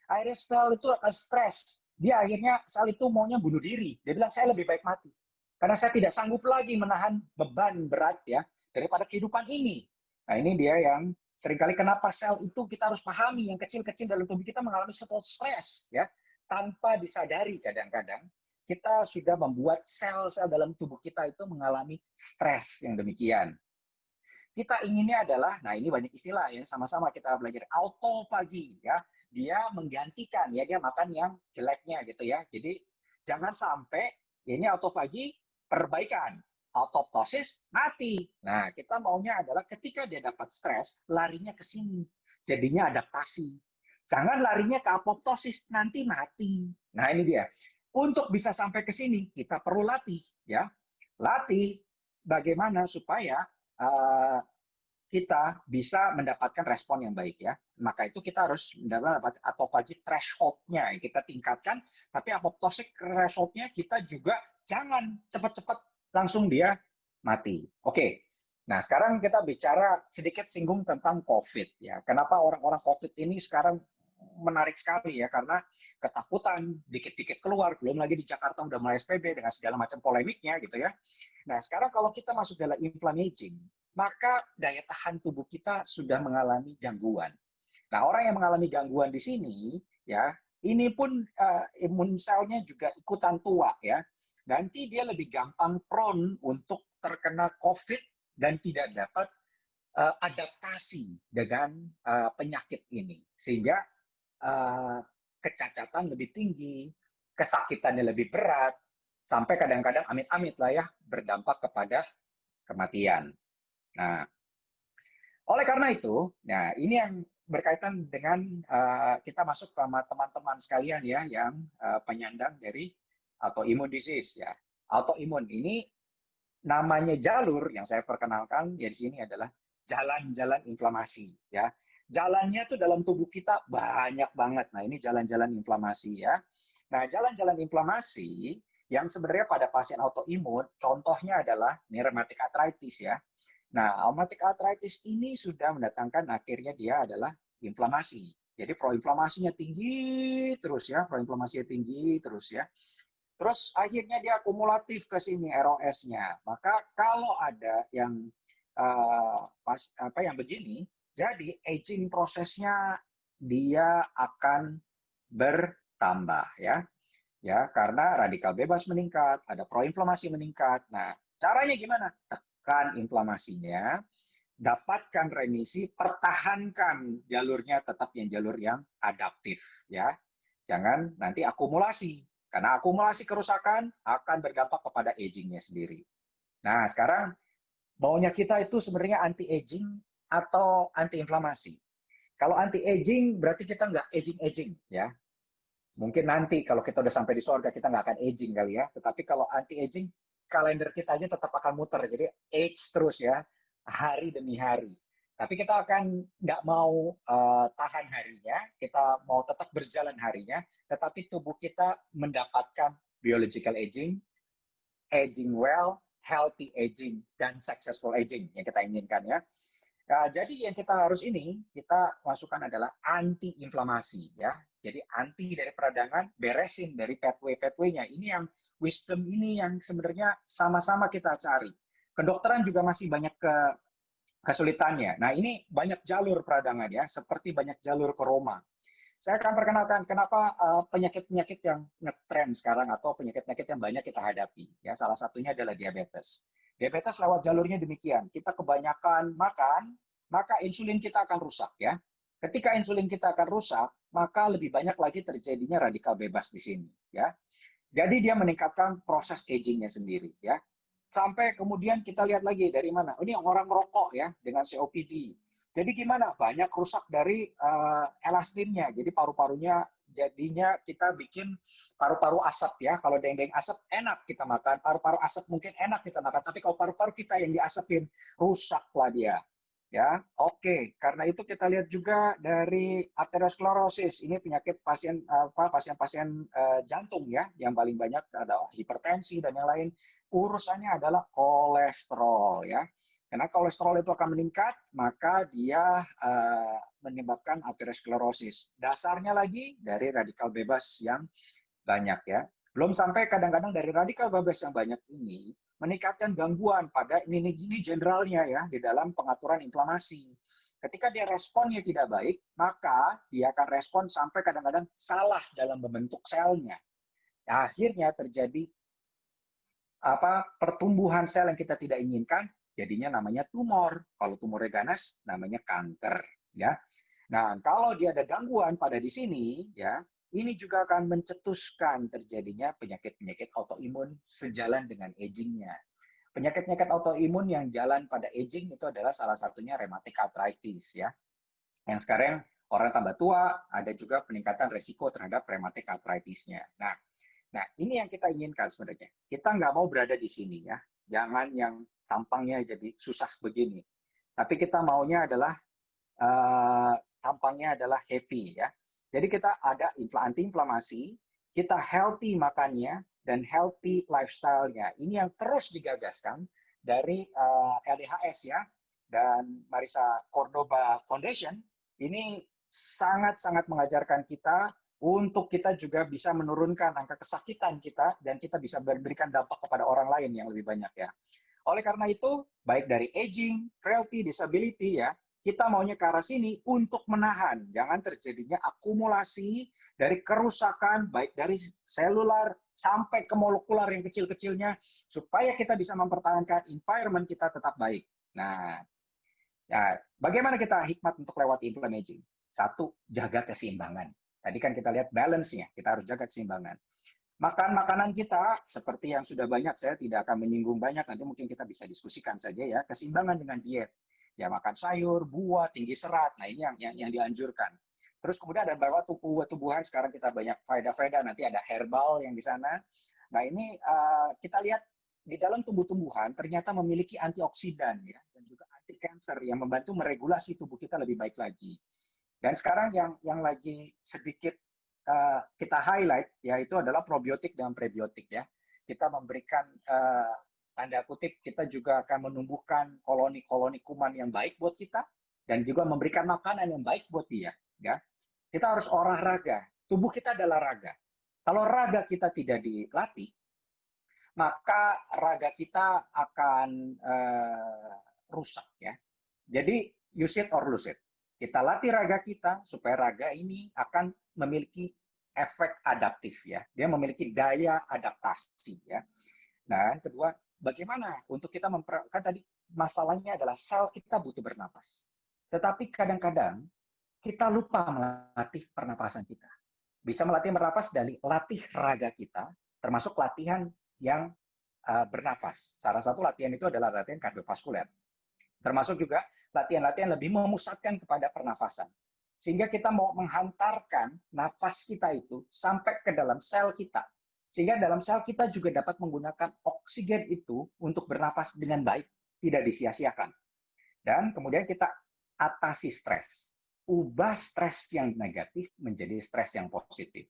B: Akhirnya sel itu akan stres. Dia akhirnya sel itu maunya bunuh diri. Dia bilang saya lebih baik mati. Karena saya tidak sanggup lagi menahan beban berat ya daripada kehidupan ini. Nah, ini dia yang seringkali kenapa sel itu kita harus pahami, yang kecil-kecil dalam tubuh kita mengalami stres ya, tanpa disadari kadang-kadang kita sudah membuat sel-sel dalam tubuh kita itu mengalami stres yang demikian. Kita inginnya adalah, nah ini banyak istilah ya, sama-sama kita belajar, autofagi ya. Dia menggantikan ya, dia makan yang jeleknya gitu ya. Jadi jangan sampai ini autofagi perbaikan, autoptosis mati. Nah, kita maunya adalah ketika dia dapat stres, larinya ke sini. Jadinya adaptasi. Jangan larinya ke apoptosis, nanti mati. Nah, ini dia. Untuk bisa sampai ke sini, kita perlu latih ya. Latih bagaimana supaya kita bisa mendapatkan respon yang baik ya. Maka itu kita harus mendapat autophagy threshold-nya kita tingkatkan, tapi apoptosis threshold-nya kita juga jangan cepat-cepat langsung dia mati. Oke. Nah, sekarang kita bicara sedikit singgung tentang COVID ya. Kenapa orang-orang COVID ini sekarang menarik sekali ya, karena ketakutan dikit-dikit keluar, belum lagi di Jakarta udah mulai SPB dengan segala macam polemiknya gitu ya. Nah, sekarang kalau kita masuk dalam inflammaging, maka daya tahan tubuh kita sudah mengalami gangguan. Nah, orang yang mengalami gangguan di sini, ya, ini pun imun selnya juga ikutan tua ya. Nanti dia lebih gampang prone untuk terkena COVID dan tidak dapat adaptasi dengan penyakit ini, sehingga kecacatan lebih tinggi, kesakitannya lebih berat, sampai kadang-kadang amit-amit lah ya berdampak kepada kematian. Nah, oleh karena itu, nah ini yang berkaitan dengan kita masuk sama teman-teman sekalian ya yang penyandang dari autoimmune disease ya. Autoimmune ini namanya jalur yang saya perkenalkan ya di sini adalah jalan-jalan inflamasi ya. Jalannya tuh dalam tubuh kita banyak banget. Nah, ini jalan-jalan inflamasi ya. Nah, jalan-jalan inflamasi yang sebenarnya pada pasien autoimun, contohnya adalah rheumatic arthritis ya. Nah, rheumatic arthritis ini sudah mendatangkan akhirnya dia adalah inflamasi. Jadi proinflamasinya tinggi terus ya, proinflamasinya tinggi terus ya. Terus akhirnya dia akumulatif ke sini ROS-nya. Maka kalau ada yang yang begini, jadi aging prosesnya dia akan bertambah ya. Ya, karena radikal bebas meningkat, ada proinflamasi meningkat. Nah, caranya gimana? Tekan inflamasinya, dapatkan remisi, pertahankan jalurnya tetap yang jalur yang adaptif ya. Jangan nanti akumulasi. Karena akumulasi kerusakan akan berdampak kepada aging-nya sendiri. Nah, sekarang maunya kita itu sebenarnya anti-aging atau anti-inflamasi. Kalau anti-aging berarti kita nggak aging-aging ya. Mungkin nanti kalau kita udah sampai di surga kita nggak akan aging kali ya. Tetapi kalau anti-aging, kalender kita aja tetap akan muter. Jadi age terus ya, hari demi hari. Tapi kita akan nggak mau tahan harinya, kita mau tetap berjalan harinya, tetapi tubuh kita mendapatkan biological aging, aging well, healthy aging, dan successful aging yang kita inginkan ya. Jadi yang kita harus kita masukkan adalah anti-inflamasi ya. Jadi anti dari peradangan, beresin dari pathway-pathway-nya. Ini yang wisdom ini yang sebenarnya sama-sama kita cari. Kedokteran juga masih banyak kesulitannya. Nah, ini banyak jalur peradangan ya, seperti banyak jalur ke Roma. Saya akan perkenalkan kenapa penyakit-penyakit yang ngetren sekarang atau penyakit-penyakit yang banyak kita hadapi. Ya, salah satunya adalah diabetes. Diabetes lewat jalurnya demikian. Kita kebanyakan makan, maka insulin kita akan rusak ya. Ketika insulin kita akan rusak, maka lebih banyak lagi terjadinya radikal bebas di sini ya. Jadi dia meningkatkan proses aging-nya sendiri ya. Sampai kemudian kita lihat lagi dari mana. Ini orang merokok ya dengan COPD. Jadi gimana? Banyak rusak dari elastinnya. Jadi paru-parunya jadinya kita bikin paru-paru asap ya. Kalau dendeng asap enak kita makan, paru-paru asap mungkin enak kita makan. Tapi kalau paru-paru kita yang diasapin, rusaklah dia. Ya, oke. Karena itu kita lihat juga dari arteriosklerosis. Ini penyakit pasien-pasien jantung ya, yang paling banyak ada hipertensi dan yang lain. Urusannya adalah kolesterol ya. Karena kolesterol itu akan meningkat, maka dia menyebabkan arteriosklerosis. Dasarnya lagi dari radikal bebas yang banyak ya. Belum sampai kadang-kadang dari radikal bebas yang banyak ini meningkatkan gangguan pada ini generalnya ya di dalam pengaturan inflamasi. Ketika dia responnya tidak baik, maka dia akan respon sampai kadang-kadang salah dalam membentuk selnya. Akhirnya terjadi pertumbuhan sel yang kita tidak inginkan, jadinya namanya tumor. Kalau tumornya ganas, namanya kanker. Ya. Nah, kalau dia ada gangguan pada di sini, ya, ini juga akan mencetuskan terjadinya penyakit-penyakit autoimun sejalan dengan aging-nya. Penyakit-penyakit autoimun yang jalan pada aging itu adalah salah satunya rheumatic arthritis, ya. Yang sekarang orang tambah tua, ada juga peningkatan resiko terhadap rheumatic arthritis-nya. Nah, ini yang kita inginkan sebenarnya. Kita nggak mau berada di sini, ya. Jangan yang tampangnya jadi susah begini. Tapi kita maunya adalah tampangnya adalah happy, ya. Jadi kita ada anti-inflamasi, kita healthy makannya, dan healthy lifestyle-nya. Ini yang terus digagaskan dari LDHS, ya, dan Marisa Cordoba Foundation. Ini sangat-sangat mengajarkan kita untuk kita juga bisa menurunkan angka kesakitan kita, dan kita bisa memberikan dampak kepada orang lain yang lebih banyak, ya. Oleh karena itu, baik dari aging, frailty, disability, ya, kita maunya ke arah sini untuk menahan, jangan terjadinya akumulasi dari kerusakan, baik dari selular sampai ke molekular yang kecil-kecilnya, supaya kita bisa mempertahankan environment kita tetap baik. Nah, ya, bagaimana kita hikmat untuk lewati inflammation? Satu, jaga keseimbangan. Tadi kan kita lihat balance-nya, kita harus jaga keseimbangan. Makan makanan kita, seperti yang sudah banyak, saya tidak akan menyinggung banyak, nanti mungkin kita bisa diskusikan saja, ya, keseimbangan dengan diet. Ya, makan sayur, buah, tinggi serat, nah ini yang dianjurkan. Terus kemudian ada beberapa tumbuhan, sekarang kita banyak faedah-faedah, nanti ada herbal yang di sana. Nah ini kita lihat di dalam tumbuh-tumbuhan ternyata memiliki antioksidan, ya, dan juga anti kanker yang membantu meregulasi tubuh kita lebih baik lagi. Dan sekarang yang lagi sedikit kita highlight, yaitu adalah probiotik dan prebiotik, ya. Kita memberikan tanda kutip, kita juga akan menumbuhkan koloni-koloni kuman yang baik buat kita, dan juga memberikan makanan yang baik buat dia, ya. Kita harus olahraga. Tubuh kita adalah raga. Kalau raga kita tidak dilatih, maka raga kita akan rusak, ya. Jadi use it or lose it. Kita latih raga kita supaya raga ini akan memiliki efek adaptif, ya. Dia memiliki daya adaptasi, ya. Nah, kedua, bagaimana untuk kita kan tadi masalahnya adalah sel kita butuh bernapas. Tetapi kadang-kadang kita lupa melatih pernapasan kita. Bisa melatih bernapas dari latih raga kita, termasuk latihan yang bernapas. Salah satu latihan itu adalah latihan kardiovaskuler. Termasuk juga latihan-latihan lebih memusatkan kepada pernafasan. Sehingga kita mau menghantarkan nafas kita itu sampai ke dalam sel kita. Sehingga dalam sel kita juga dapat menggunakan oksigen itu untuk bernapas dengan baik, tidak disia-siakan. Dan kemudian kita atasi stres. Ubah stres yang negatif menjadi stres yang positif.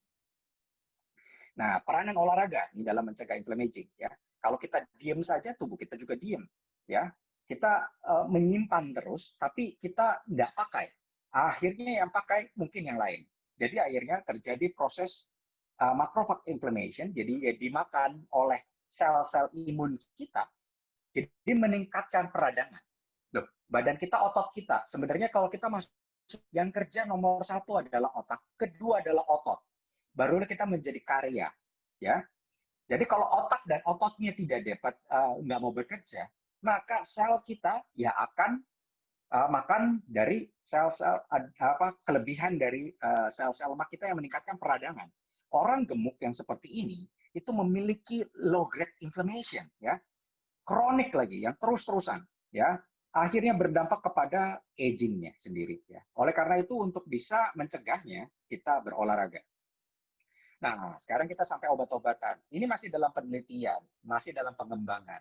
B: Nah, peranan olahraga di dalam mencegah inflammation, ya. Kalau kita diam saja, tubuh kita juga diam, ya. Kita menyimpan terus, tapi kita tidak pakai. Akhirnya yang pakai mungkin yang lain. Jadi akhirnya terjadi proses macrophage inflammation, jadi dimakan oleh sel-sel imun kita. Jadi meningkatkan peradangan. Loh, badan kita, otot kita. Sebenarnya kalau kita masuk, yang kerja nomor satu adalah otak, kedua adalah otot. Baru kita menjadi karya, ya. Jadi kalau otak dan ototnya tidak dapat nggak mau bekerja, maka sel kita ya akan makan dari sel-sel kelebihan dari sel-sel lemak kita yang meningkatkan peradangan. Orang gemuk yang seperti ini itu memiliki low grade inflammation, ya, kronik lagi yang terus-terusan, ya, akhirnya berdampak kepada aging-nya sendiri, ya. Oleh karena itu untuk bisa mencegahnya kita berolahraga. Nah, sekarang kita sampai obat-obatan. Ini masih dalam penelitian, masih dalam pengembangan.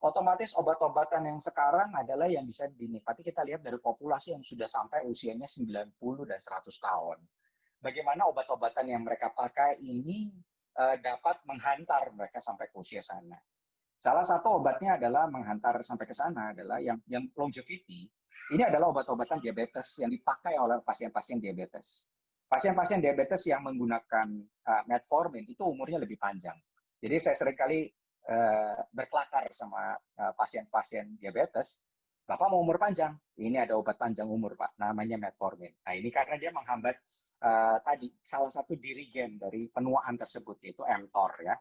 B: Otomatis obat-obatan yang sekarang adalah yang bisa dinikmati, kita lihat dari populasi yang sudah sampai usianya 90 dan 100 tahun. Bagaimana obat-obatan yang mereka pakai ini dapat menghantar mereka sampai ke usia sana. Salah satu obatnya adalah menghantar sampai ke sana adalah yang longevity. Ini adalah obat-obatan diabetes yang dipakai oleh pasien-pasien diabetes. Pasien-pasien diabetes yang menggunakan metformin itu umurnya lebih panjang. Jadi saya seringkali berkelakar sama pasien-pasien diabetes, Bapak mau umur panjang, ini ada obat panjang umur Pak, namanya metformin. Nah ini karena dia menghambat tadi salah satu dirigen dari penuaan tersebut, yaitu mTOR, ya.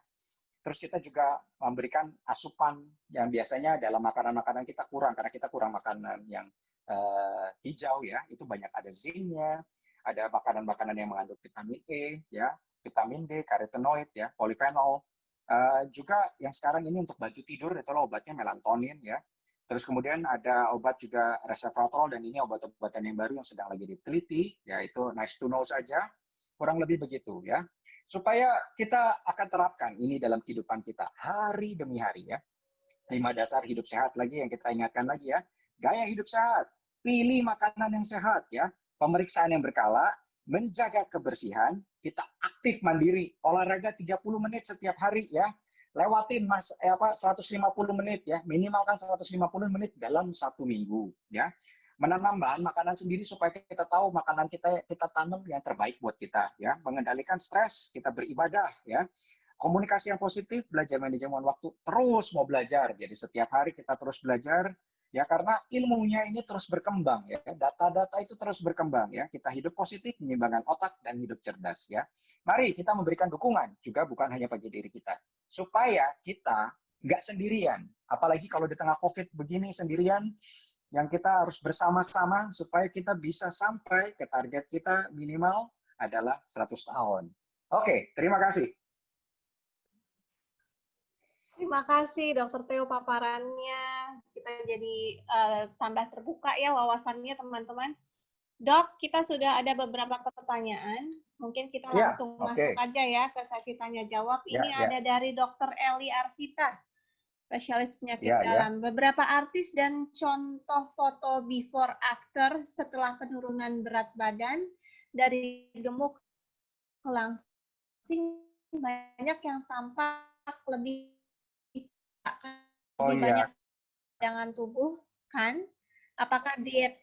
B: Terus kita juga memberikan asupan yang biasanya dalam makanan-makanan kita kurang, karena kita kurang makanan yang hijau ya, itu banyak ada zinc-nya, ada makanan-makanan yang mengandung vitamin E, ya, vitamin D, karotenoid, ya, polifenol. Juga yang sekarang ini untuk bantu tidur, itu obatnya melatonin, ya. Terus kemudian ada obat juga resveratrol, dan ini obat-obatan yang baru yang sedang lagi diteliti, yaitu nice to know saja, kurang lebih begitu, ya. Supaya kita akan terapkan ini dalam kehidupan kita hari demi hari, ya. 5 dasar hidup sehat lagi yang kita ingatkan lagi ya. Gaya hidup sehat, pilih makanan yang sehat ya, pemeriksaan yang berkala, menjaga kebersihan, kita aktif mandiri, olahraga 30 menit setiap hari ya. Lewatin 150 menit ya, minimalkan 150 menit dalam 1 minggu ya. Menanam bahan makanan sendiri supaya kita tahu makanan kita tanam yang terbaik buat kita ya. Mengendalikan stres, kita beribadah ya. Komunikasi yang positif, belajar manajemen waktu, terus mau belajar. Jadi setiap hari kita terus belajar ya, karena ilmunya ini terus berkembang ya. Data-data itu terus berkembang ya. Kita hidup positif, menyeimbangkan otak dan hidup cerdas ya. Mari kita memberikan dukungan juga bukan hanya bagi diri kita, supaya kita nggak sendirian. Apalagi kalau di tengah COVID begini sendirian, yang kita harus bersama-sama supaya kita bisa sampai ke target kita minimal adalah 100 tahun. Oke, terima kasih.
A: Terima kasih Dokter Theo paparannya. Kita jadi tambah terbuka ya wawasannya teman-teman. Dok, kita sudah ada beberapa pertanyaan. Mungkin kita langsung masuk aja ya ke sesi tanya jawab. Ini ada dari Dokter Eli Arsita, spesialis penyakit dalam. Beberapa artis dan contoh foto before after setelah penurunan berat badan dari gemuk ke langsing, banyak yang tampak lebih banyak cadangan tubuh kan? Apakah diet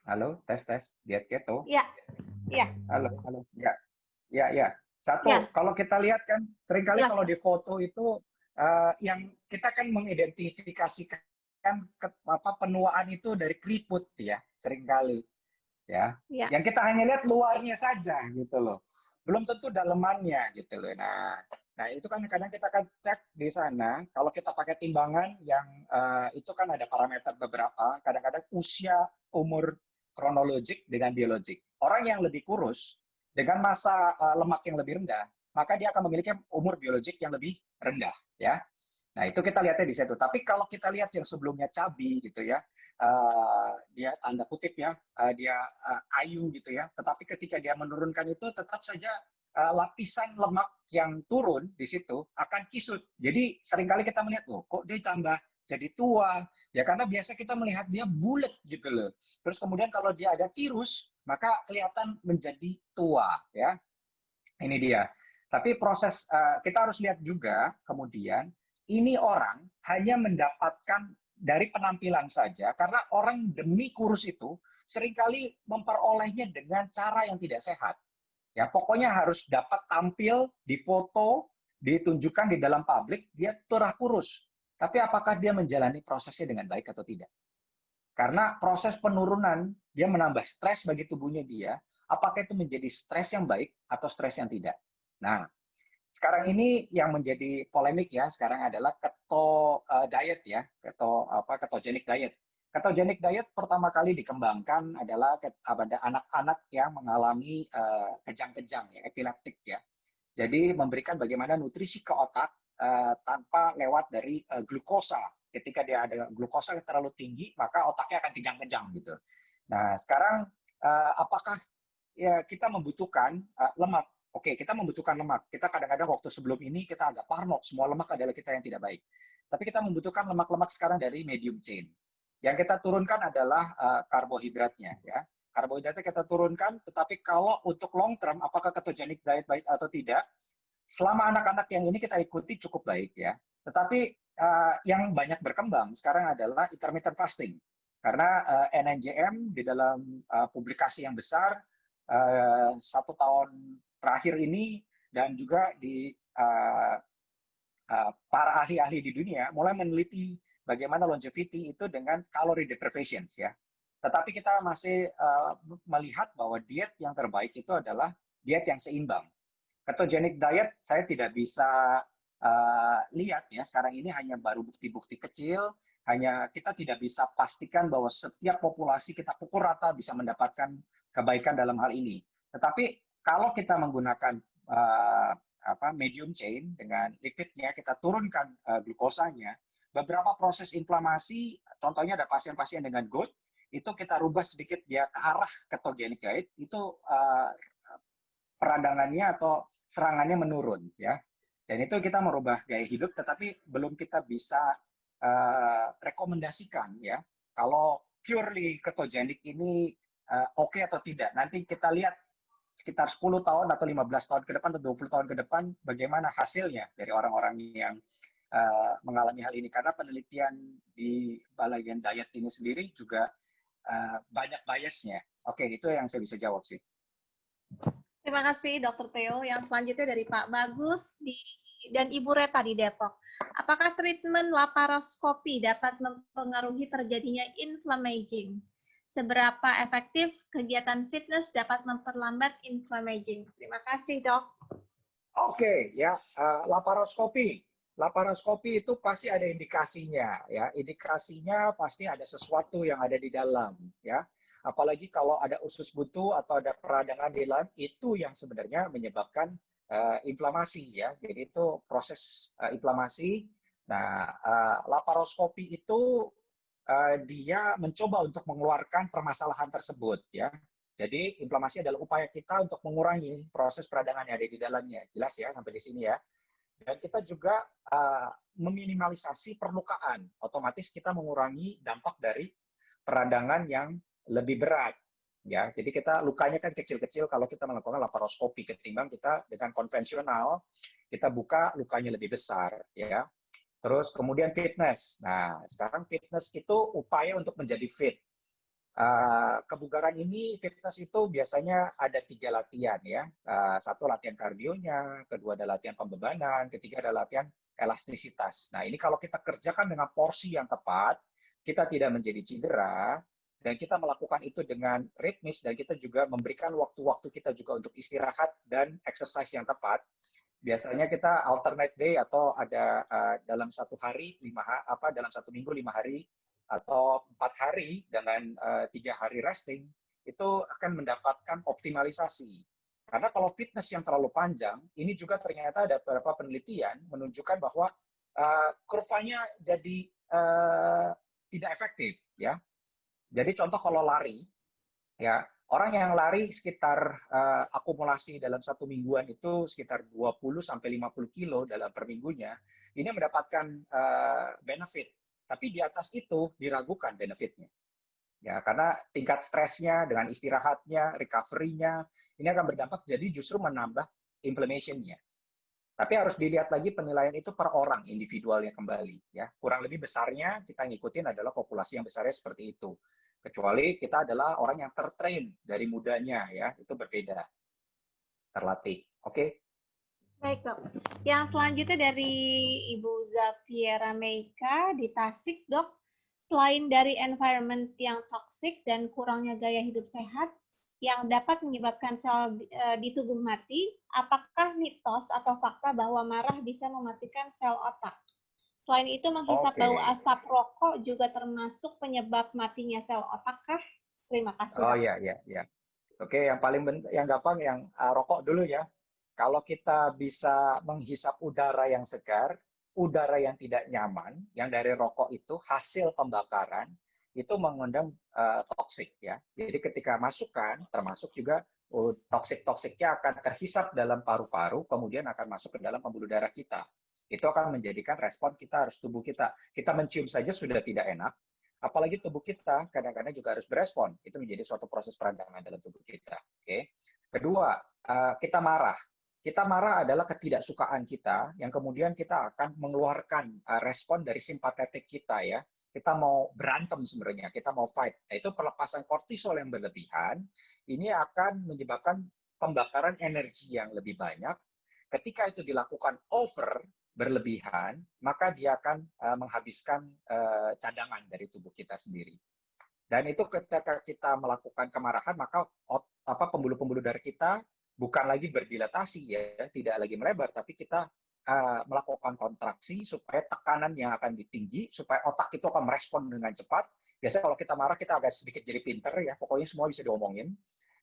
B: Halo, tes. Diet keto.
A: Iya.
B: Halo. Ya. Satu, kalau kita lihat kan, seringkali kalau di foto itu, yang kita kan mengidentifikasikan penuaan itu dari keriput ya, seringkali. Ya. Yang kita hanya lihat luarnya saja gitu loh. Belum tentu dalemannya gitu loh. Nah itu kan kadang kita akan cek di sana, kalau kita pakai timbangan yang itu kan ada parameter beberapa, kadang-kadang usia, umur kronologik dengan biologik. Orang yang lebih kurus dengan massa lemak yang lebih rendah, maka dia akan memiliki umur biologik yang lebih rendah ya. Nah, itu kita lihatnya di situ. Tapi kalau kita lihat yang sebelumnya cabi gitu ya, dia tanda kutip ya, dia ayu gitu ya. Tetapi ketika dia menurunkan itu, tetap saja lapisan lemak yang turun di situ akan kisut. Jadi seringkali kita melihat, loh kok dia tambah jadi tua? Ya karena biasa kita melihat dia bulat gitu loh. Terus kemudian kalau dia ada tirus, maka kelihatan menjadi tua ya. Ini dia. Tapi proses kita harus lihat juga kemudian ini orang hanya mendapatkan dari penampilan saja, karena orang demi kurus itu seringkali memperolehnya dengan cara yang tidak sehat. Ya, pokoknya harus dapat tampil di foto, ditunjukkan di dalam publik, dia turah kurus. Tapi apakah dia menjalani prosesnya dengan baik atau tidak? Karena proses penurunan, dia menambah stres bagi tubuhnya dia, apakah itu menjadi stres yang baik atau stres yang tidak? Nah, sekarang ini yang menjadi polemik ya sekarang adalah keto diet ya, ketogenic diet. Ketogenic diet pertama kali dikembangkan adalah pada anak-anak yang mengalami kejang-kejang ya, epileptik ya. Jadi memberikan bagaimana nutrisi ke otak tanpa lewat dari glukosa. Ketika dia ada glukosa yang terlalu tinggi, maka otaknya akan kejang-kejang gitu. Nah, sekarang apakah ya, kita membutuhkan lemak? Oke, kita membutuhkan lemak. Kita kadang-kadang waktu sebelum ini kita agak parno, semua lemak adalah kita yang tidak baik. Tapi kita membutuhkan lemak-lemak sekarang dari medium chain. Yang kita turunkan adalah karbohidratnya. Ya. Karbohidratnya kita turunkan, tetapi kalau untuk long term, apakah ketogenic diet baik atau tidak, selama anak-anak yang ini kita ikuti cukup baik ya. Tetapi yang banyak berkembang sekarang adalah intermittent fasting. Karena NNJM di dalam publikasi yang besar 1 tahun terakhir ini dan juga di para ahli-ahli di dunia mulai meneliti bagaimana longevity itu dengan calorie deprivation ya. Tetapi kita masih melihat bahwa diet yang terbaik itu adalah diet yang seimbang. Ketogenic diet saya tidak bisa lihat ya, sekarang ini hanya baru bukti-bukti kecil, hanya kita tidak bisa pastikan bahwa setiap populasi kita pukul rata bisa mendapatkan kebaikan dalam hal ini. Tetapi kalau kita menggunakan medium chain dengan lipidnya, kita turunkan glukosanya, beberapa proses inflamasi, contohnya ada pasien-pasien dengan GOUT, itu kita rubah sedikit dia ke arah ketogenic diet, itu peradangannya atau serangannya menurun ya. Dan itu kita merubah gaya hidup, tetapi belum kita bisa rekomendasikan ya. Kalau purely ketogenic ini oke atau tidak. Nanti kita lihat sekitar 10 tahun atau 15 tahun ke depan atau 20 tahun ke depan bagaimana hasilnya dari orang-orang yang mengalami hal ini. Karena penelitian di bagian diet ini sendiri juga banyak biasnya. Oke, itu yang saya bisa jawab sih.
A: Terima kasih Dr. Theo. Yang selanjutnya dari Pak Bagus dan Ibu Reta di Depok. Apakah treatment laparoskopi dapat mempengaruhi terjadinya inflammaging? Seberapa efektif kegiatan fitness dapat memperlambat inflammaging? Terima kasih, Dok.
B: Oke, ya, laparoskopi. Laparoskopi itu pasti ada indikasinya, ya. Indikasinya pasti ada sesuatu yang ada di dalam, ya. Apalagi kalau ada usus buntu atau ada peradangan di dalam, itu yang sebenarnya menyebabkan inflamasi, ya. Jadi itu proses inflamasi. Nah, laparoskopi itu dia mencoba untuk mengeluarkan permasalahan tersebut, ya. Jadi inflamasi adalah upaya kita untuk mengurangi proses peradangan yang ada di dalamnya. Jelas ya sampai di sini ya. Dan kita juga meminimalisasi perlukaan. Otomatis kita mengurangi dampak dari peradangan yang lebih berat. Ya, jadi kita lukanya kan kecil-kecil kalau kita melakukan laparoskopi ketimbang kita dengan konvensional kita buka lukanya lebih besar. Ya. Terus kemudian fitness. Nah, sekarang fitness itu upaya untuk menjadi fit. Kebugaran ini fitness itu biasanya ada 3 latihan ya. Satu latihan kardionya, kedua ada latihan pembebanan, ketiga ada latihan elastisitas. Nah ini kalau kita kerjakan dengan porsi yang tepat, kita tidak menjadi cedera, dan kita melakukan itu dengan ritmis, dan kita juga memberikan waktu-waktu kita juga untuk istirahat dan exercise yang tepat. Biasanya kita alternate day atau ada dalam satu hari dalam satu minggu 5 hari atau 4 hari dengan 3 hari resting, itu akan mendapatkan optimalisasi. Karena kalau fitness yang terlalu panjang, ini juga ternyata ada beberapa penelitian menunjukkan bahwa kurvanya jadi tidak efektif. Ya. Jadi contoh kalau lari, ya orang yang lari sekitar akumulasi dalam satu mingguan itu sekitar 20 sampai 50 kilo dalam per minggunya, ini mendapatkan benefit. Tapi di atas itu diragukan benefitnya. Ya, karena tingkat stresnya dengan istirahatnya, recovery-nya, ini akan berdampak jadi justru menambah inflammation-nya. Tapi harus dilihat lagi penilaian itu per orang, individualnya kembali. Ya, kurang lebih besarnya kita ngikutin adalah populasi yang besarnya seperti itu. Kecuali kita adalah orang yang tertrain dari mudanya, ya itu berbeda, terlatih. Oke?
A: Baik, Dok. Yang selanjutnya dari Ibu Zafiera Meika di Tasik, Dok. Selain dari environment yang toksik dan kurangnya gaya hidup sehat yang dapat menyebabkan sel di tubuh mati, apakah mitos atau fakta bahwa marah bisa mematikan sel otak? Selain itu, menghisap bau asap rokok juga termasuk penyebab matinya sel otak kah? Terima kasih, Dok.
B: Oh iya. Oke, yang paling yang gampang yang rokok dulu ya. Kalau kita bisa menghisap udara yang segar, udara yang tidak nyaman, yang dari rokok itu hasil pembakaran, itu mengundang toksik ya. Jadi ketika masukkan, termasuk juga toksik-toksiknya akan terhisap dalam paru-paru, kemudian akan masuk ke dalam pembuluh darah kita. Itu akan menjadikan respon kita harus tubuh kita. Kita mencium saja sudah tidak enak, apalagi tubuh kita kadang-kadang juga harus berespon. Itu menjadi suatu proses peradangan dalam tubuh kita. Oke. Kedua, kita marah. Kita marah adalah ketidaksukaan kita yang kemudian kita akan mengeluarkan respon dari simpatetik kita ya. Kita mau berantem sebenarnya, kita mau fight. Nah, itu pelepasan kortisol yang berlebihan, ini akan menyebabkan pembakaran energi yang lebih banyak. Ketika itu dilakukan berlebihan, maka dia akan menghabiskan cadangan dari tubuh kita sendiri. Dan itu ketika kita melakukan kemarahan, maka pembuluh-pembuluh darah kita bukan lagi berdilatasi ya, tidak lagi melebar, tapi kita melakukan kontraksi supaya tekanan yang akan tinggi, supaya otak itu akan merespon dengan cepat. Biasanya kalau kita marah kita agak sedikit jadi pinter ya, pokoknya semua bisa diomongin.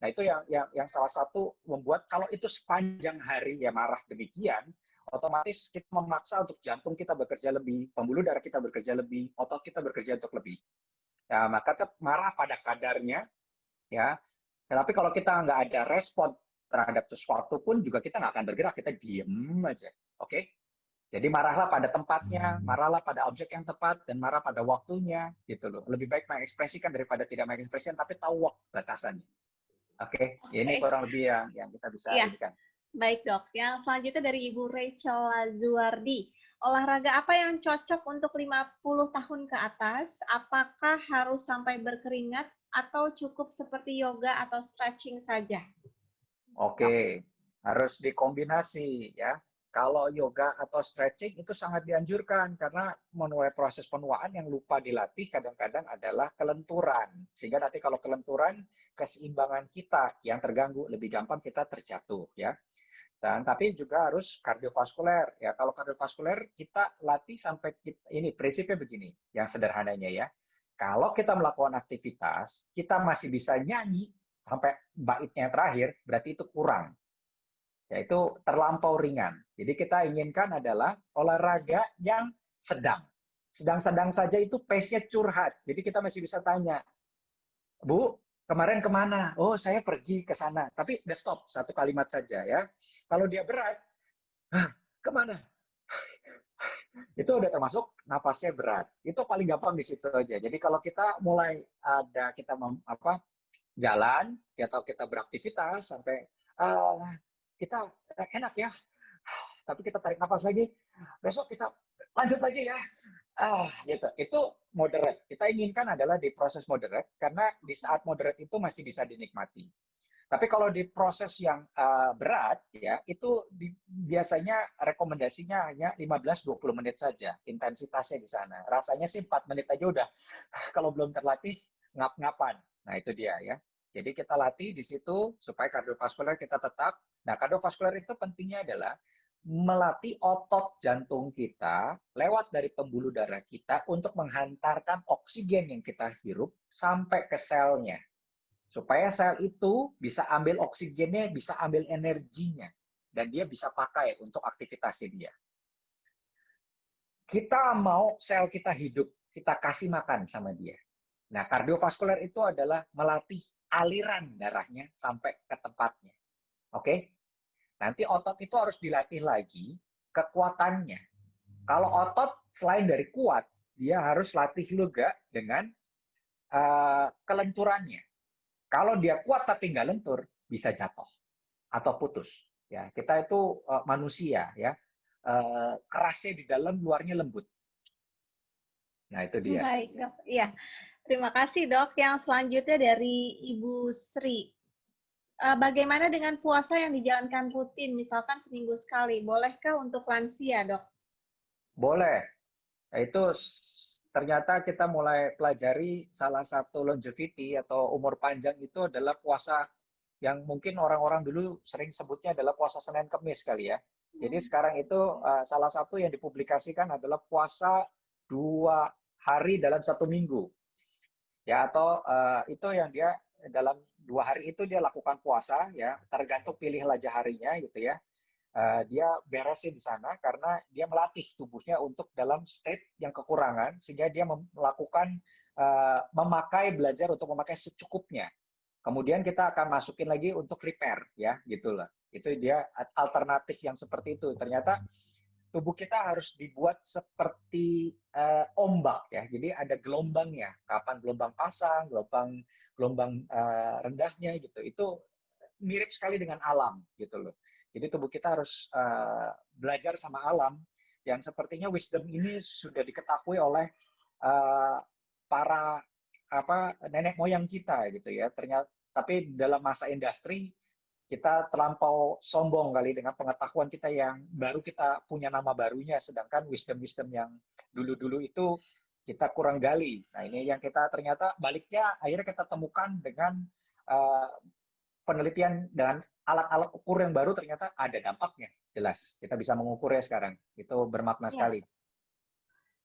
B: Nah itu yang salah satu membuat kalau itu sepanjang hari ya marah demikian, otomatis kita memaksa untuk jantung kita bekerja lebih, pembuluh darah kita bekerja lebih, otot kita bekerja untuk lebih. Ya, maka tetap marah pada kadarnya, ya. Tapi kalau kita nggak ada respon terhadap sesuatu pun juga kita nggak akan bergerak, kita diem aja, oke? Jadi marahlah pada tempatnya, marahlah pada objek yang tepat, dan marah pada waktunya, gitu loh. Lebih baik mengekspresikan daripada tidak mengekspresikan, tapi tahu batasannya. Oke, ini kurang lebih yang kita bisa berikan.
A: Baik dok, yang selanjutnya dari Ibu Rachel Lazuardi. Olahraga apa yang cocok untuk 50 tahun ke atas? Apakah harus sampai berkeringat atau cukup seperti yoga atau stretching saja?
B: Oke, harus dikombinasi ya. Kalau yoga atau stretching itu sangat dianjurkan karena menuai proses penuaan yang lupa dilatih kadang-kadang adalah kelenturan. Sehingga nanti kalau kelenturan, keseimbangan kita yang terganggu, lebih gampang kita terjatuh ya. Dan tapi juga harus kardiovaskuler ya. Kalau kardiovaskuler kita latih sampai ini prinsipnya begini, yang sederhananya ya. Kalau kita melakukan aktivitas, kita masih bisa nyanyi sampai baitnya yang terakhir, berarti itu kurang. Yaitu terlampau ringan. Jadi kita inginkan adalah olahraga yang sedang. Sedang-sedang saja itu pace-nya curhat. Jadi kita masih bisa tanya, Bu, kemarin kemana? Oh, saya pergi ke sana. Tapi udah stop, satu kalimat saja ya. Kalau dia berat, kemana? Itu udah termasuk napasnya berat. Itu paling gampang di situ aja. Jadi kalau kita mulai ada kita jalan atau kita beraktivitas sampai kita enak ya, tapi kita tarik nafas lagi, besok kita lanjut lagi ya, gitu. Itu moderate. Kita inginkan adalah di proses moderate karena di saat moderate itu masih bisa dinikmati. Tapi kalau di proses yang berat ya, itu biasanya rekomendasinya hanya 15-20 menit saja intensitasnya di sana. Rasanya sih 4 menit aja udah kalau belum terlatih ngap-ngapan. Nah, itu dia ya. Jadi kita latih di situ supaya kardiovaskuler kita tetap. Nah, kardiovaskuler itu pentingnya adalah melatih otot jantung kita lewat dari pembuluh darah kita untuk menghantarkan oksigen yang kita hirup sampai ke selnya. Supaya sel itu bisa ambil oksigennya, bisa ambil energinya. Dan dia bisa pakai untuk aktivitasnya dia. Kita mau sel kita hidup, kita kasih makan sama dia. Nah, kardiovaskuler itu adalah melatih aliran darahnya sampai ke tempatnya. Oke? Nanti otot itu harus dilatih lagi kekuatannya. Kalau otot selain dari kuat, dia harus latih juga dengan kelenturannya. Kalau dia kuat tapi nggak lentur, bisa jatuh atau putus. Ya, kita itu manusia ya, kerasnya di dalam, luarnya lembut. Nah itu dia.
A: Baik dok, iya. Terima kasih dok. Yang selanjutnya dari Ibu Sri. Bagaimana dengan puasa yang dijalankan rutin, misalkan seminggu sekali? Bolehkah untuk lansia, dok?
B: Boleh. Itu ternyata kita mulai pelajari salah satu longevity atau umur panjang itu adalah puasa yang mungkin orang-orang dulu sering sebutnya adalah puasa Senin Kemis kali ya. Jadi sekarang itu salah satu yang dipublikasikan adalah puasa 2 hari dalam 1 minggu. Ya, atau itu yang dia dalam 2 hari itu dia lakukan puasa ya, tergantung pilih aja harinya gitu ya. Dia beresin di sana karena dia melatih tubuhnya untuk dalam state yang kekurangan sehingga dia melakukan belajar untuk memakai secukupnya. Kemudian kita akan masukin lagi untuk repair ya, gitulah. Itu dia alternatif yang seperti itu. Ternyata tubuh kita harus dibuat seperti ombak ya. Jadi ada gelombangnya. Kapan gelombang pasang, gelombang rendahnya gitu. Itu mirip sekali dengan alam gitu loh. Jadi tubuh kita harus belajar sama alam yang sepertinya wisdom ini sudah diketahui oleh para nenek moyang kita gitu ya. Ternyata tapi dalam masa industri kita terlampau sombong kali dengan pengetahuan kita yang baru kita punya nama barunya, sedangkan wisdom-wisdom yang dulu-dulu itu kita kurang gali. Nah, ini yang kita ternyata baliknya akhirnya kita temukan dengan uh, penelitian dan alat-alat ukur yang baru ternyata ada dampaknya. Jelas, kita bisa mengukurnya sekarang. Itu bermakna
A: Ya.
B: sekali.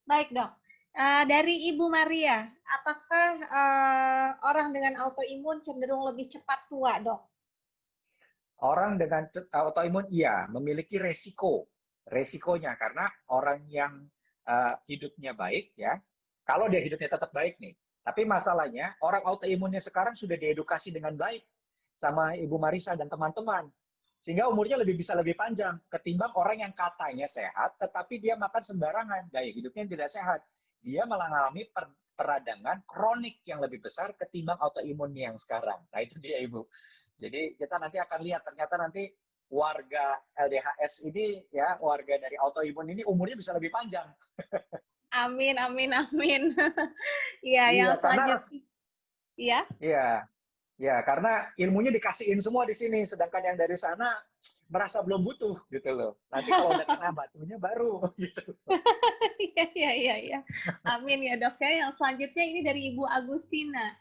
A: Baik, Dok. Dari Ibu Maria, apakah orang dengan autoimun cenderung lebih cepat tua, Dok?
B: Orang dengan autoimun iya memiliki resikonya karena orang yang hidupnya baik ya, kalau dia hidupnya tetap baik nih, tapi masalahnya orang autoimunnya sekarang sudah diedukasi dengan baik sama Ibu Marisa dan teman-teman, sehingga umurnya bisa lebih panjang ketimbang orang yang katanya sehat tetapi dia makan sembarangan, gaya hidupnya tidak sehat, dia malah mengalami peradangan kronik yang lebih besar ketimbang autoimun yang sekarang. Nah itu dia Ibu. Jadi kita nanti akan lihat ternyata nanti warga LDHS ini ya, warga dari autoimun ini umurnya bisa lebih panjang.
A: Amin, amin, amin. Iya,
B: Iya,
A: yang
B: karena
A: selanjutnya. Iya.
B: iya, ya karena ilmunya dikasihin semua di sini, sedangkan yang dari sana merasa belum butuh gitu loh. Nanti kalau udah kena batunya baru gitu.
A: Iya, iya, iya, iya. Amin ya, Dok ya. Yang selanjutnya ini dari Ibu Agustina.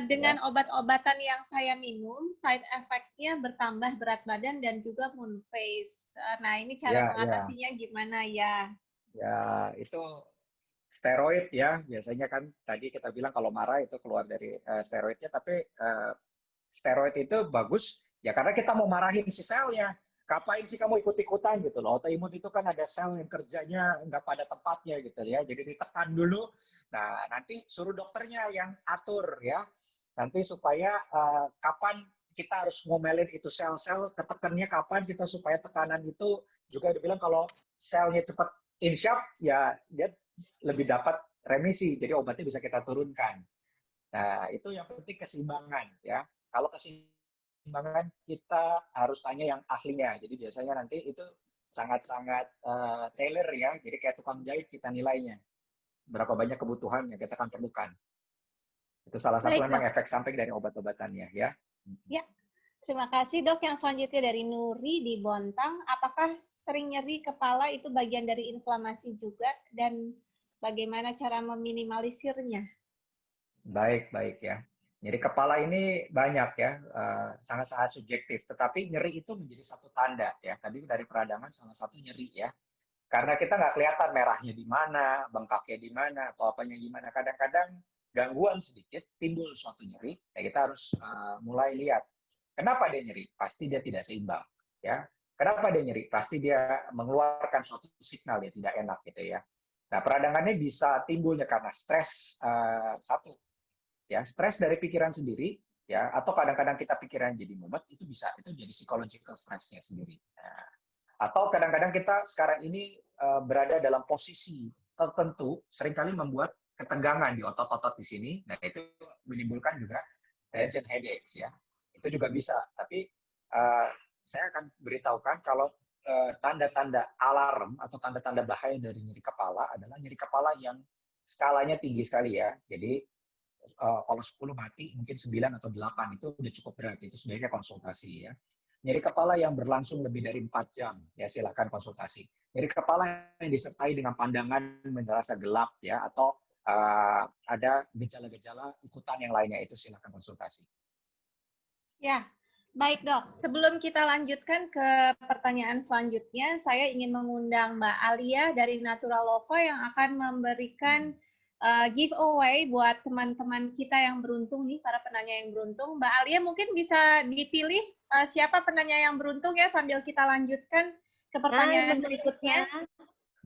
A: Dengan
B: Ya,
A: obat-obatan yang saya minum, side effect-nya bertambah berat badan dan juga moon face. Nah, ini cara
B: ya.
A: mengatasinya gimana ya?
B: Ya, itu steroid ya. Biasanya kan tadi kita bilang kalau marah itu keluar dari steroidnya, tapi steroid itu bagus ya karena kita mau marahin si selnya. Ngapain sih kamu ikut-ikutan gitu loh. Autoimun itu kan ada sel yang kerjanya nggak pada tempatnya gitu ya. Jadi ditekan dulu. Nah, nanti suruh dokternya yang atur ya. Nanti supaya kapan kita harus ngomelin itu sel-sel, ketekannya kapan kita supaya tekanan itu juga dibilang kalau selnya cepat insaf ya dia lebih dapat remisi. Jadi obatnya bisa kita turunkan. Nah, itu yang penting keseimbangan ya. Kalau keseimbangan kita harus tanya yang ahlinya. Jadi biasanya nanti itu sangat-sangat tailor ya. Jadi kayak tukang jahit kita nilainya. Berapa banyak kebutuhan yang kita akan perlukan. Itu salah satu
A: Baik,
B: memang
A: Dok.
B: efek samping dari obat-obatannya ya.
A: Ya, terima kasih, Dok. Yang selanjutnya dari Nuri di Bontang. Apakah sering nyeri kepala itu bagian dari inflamasi juga dan bagaimana cara meminimalisirnya?
B: Baik, baik ya. Nyeri kepala ini banyak ya, sangat-sangat subjektif. Tetapi nyeri itu menjadi satu tanda ya. Tadi dari peradangan salah satu nyeri ya. Karena kita nggak kelihatan merahnya di mana, bengkaknya di mana, atau apanya gimana. Kadang-kadang gangguan sedikit timbul suatu nyeri, ya kita harus mulai lihat. Kenapa dia nyeri? Pasti dia tidak seimbang, ya. Kenapa dia nyeri? Pasti dia mengeluarkan suatu signal yang tidak enak gitu ya. Nah, peradangannya bisa timbulnya karena stres satu, ya stres dari pikiran sendiri, ya atau kadang-kadang kita pikiran jadi mumet itu bisa itu jadi psychological stressnya sendiri. Nah, atau kadang-kadang kita sekarang ini berada dalam posisi tertentu seringkali membuat ketegangan di otot-otot di sini. Nah, itu menimbulkan juga tension headaches ya. Itu juga bisa. Tapi saya akan beritahukan kalau tanda-tanda alarm atau tanda-tanda bahaya dari nyeri kepala adalah nyeri kepala yang skalanya tinggi sekali ya. Jadi kalau 10 mati, mungkin 9 atau 8 itu udah cukup berat. Itu sebaiknya konsultasi ya. Nyeri kepala yang berlangsung lebih dari 4 jam, ya silahkan konsultasi. Nyeri kepala yang disertai dengan pandangan merasa gelap, ya atau ada gejala-gejala ikutan yang lainnya, itu silahkan konsultasi.
A: Ya, baik Dok. Sebelum kita lanjutkan ke pertanyaan selanjutnya, saya ingin mengundang Mbak Alia dari Naturalova yang akan memberikan giveaway buat teman-teman kita yang beruntung nih, para penanya yang beruntung. Mbak Alia mungkin bisa dipilih siapa penanya yang beruntung ya sambil kita lanjutkan ke pertanyaan berikutnya.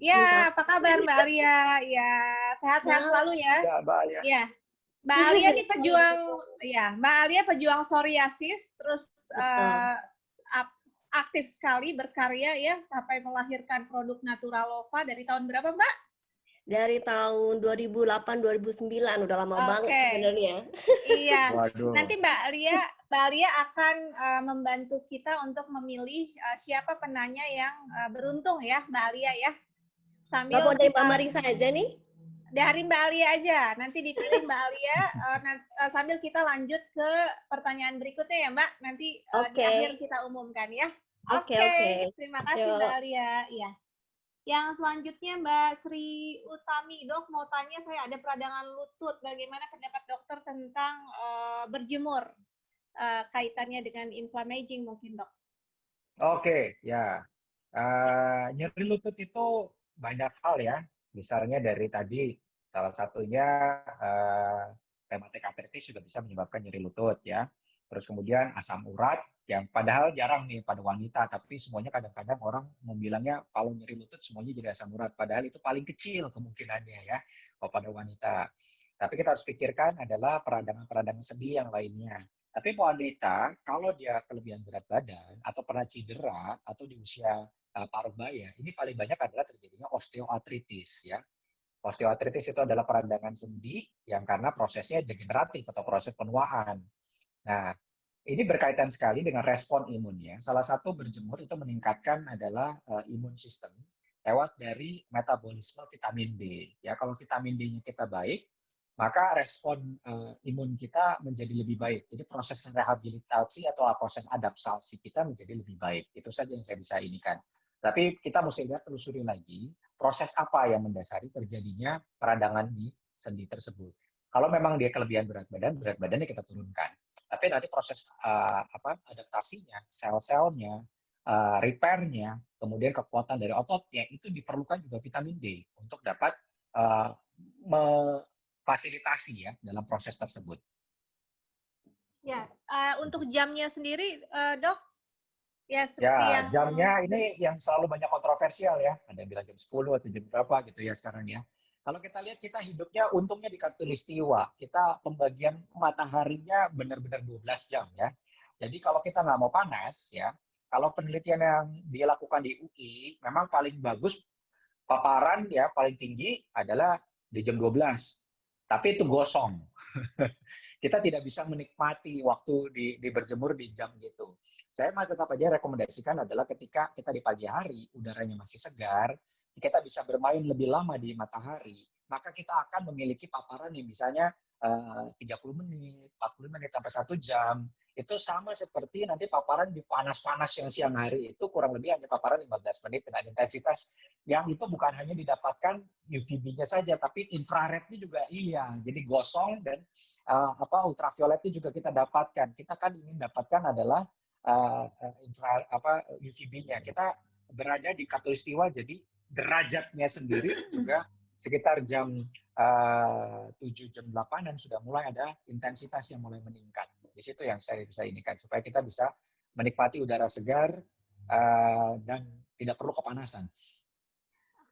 A: Ya, apa kabar Mbak Alia? Ya, sehat-sehat selalu ya.
B: Ya, Mbak Alia.
A: Ya. Mbak Alia nih pejuang, ya, Mbak Alia pejuang psoriasis, terus aktif sekali berkarya ya sampai melahirkan produk Naturalova dari tahun berapa Mbak?
C: Dari tahun 2008-2009, udah lama banget sebenarnya.
A: Iya.
B: Waduh.
A: Nanti Mbak Alia akan membantu kita untuk memilih siapa penanya yang beruntung ya Mbak Alia ya.
C: Sambil mau dari Mbak Marisa aja nih?
A: Dari Mbak Alia aja. Nanti dipilih Mbak Alia sambil kita lanjut ke pertanyaan berikutnya ya Mbak. Nanti di akhir kita umumkan ya. Oke. Terima kasih Mbak Alia. Ya. Yang selanjutnya Mbak Sri Utami, dok mau tanya, saya ada peradangan lutut, bagaimana pendapat dokter tentang berjemur, kaitannya dengan inflammaging mungkin dok?
B: Oke, ya. Nyeri lutut itu banyak hal ya. Misalnya dari tadi, salah satunya rematik artritis juga bisa menyebabkan nyeri lutut ya. Terus kemudian asam urat, yang padahal jarang nih pada wanita, tapi semuanya kadang-kadang orang membilangnya kalau nyeri lutut semuanya jadi asam urat. Padahal itu paling kecil kemungkinannya ya, kalau pada wanita. Tapi kita harus pikirkan adalah peradangan-peradangan sendi yang lainnya. Tapi wanita, kalau dia kelebihan berat badan, atau pernah cedera, atau di usia paruh baya, ini paling banyak adalah terjadinya osteoartritis ya. Osteoartritis itu adalah peradangan sendi yang karena prosesnya degeneratif atau proses penuaan. Nah, ini berkaitan sekali dengan respon imunnya. Salah satu berjemur itu meningkatkan adalah imun sistem lewat dari metabolisme vitamin D. Ya, kalau vitamin D-nya kita baik, maka respon imun kita menjadi lebih baik. Jadi proses rehabilitasi atau proses adaptasi kita menjadi lebih baik. Itu saja yang saya bisa inikan. Tapi kita mesti lihat telusuri lagi proses apa yang mendasari terjadinya peradangan di sendi tersebut. Kalau memang dia kelebihan berat badannya kita turunkan. Tapi nanti proses adaptasinya, sel-selnya, repair-nya, kemudian kekuatan dari ototnya, itu diperlukan juga vitamin D untuk dapat fasilitasi ya dalam proses tersebut.
A: Ya, untuk jamnya sendiri, dok, ya seperti
B: ya,
A: yang
B: jamnya ini yang selalu banyak kontroversial ya. Ada yang bilang jam 10 atau jam berapa gitu ya sekarang ya. Kalau kita lihat kita hidupnya untungnya di Khatulistiwa. Kita pembagian mataharinya benar-benar 12 jam ya. Jadi kalau kita nggak mau panas ya, kalau penelitian yang dilakukan di UI memang paling bagus paparan ya paling tinggi adalah di jam 12. Tapi itu gosong. Kita tidak bisa menikmati waktu di berjemur di jam gitu. Saya masih tetap aja rekomendasikan adalah ketika kita di pagi hari, udaranya masih segar, kita bisa bermain lebih lama di matahari, maka kita akan memiliki paparan yang misalnya 30 menit, 40 menit, sampai 1 jam. Itu sama seperti nanti paparan di panas-panas yang siang hari, itu kurang lebih hanya paparan 15 menit dengan intensitas yang itu bukan hanya didapatkan UVB-nya saja, tapi infrarednya juga iya. Jadi gosong dan ultravioletnya juga kita dapatkan. Kita kan ingin dapatkan adalah UVB-nya. Kita berada di Khatulistiwa, jadi derajatnya sendiri juga sekitar jam 7, jam 8 dan sudah mulai ada intensitas yang mulai meningkat. Di situ yang saya bisa inikan supaya kita bisa menikmati udara segar dan tidak perlu kepanasan.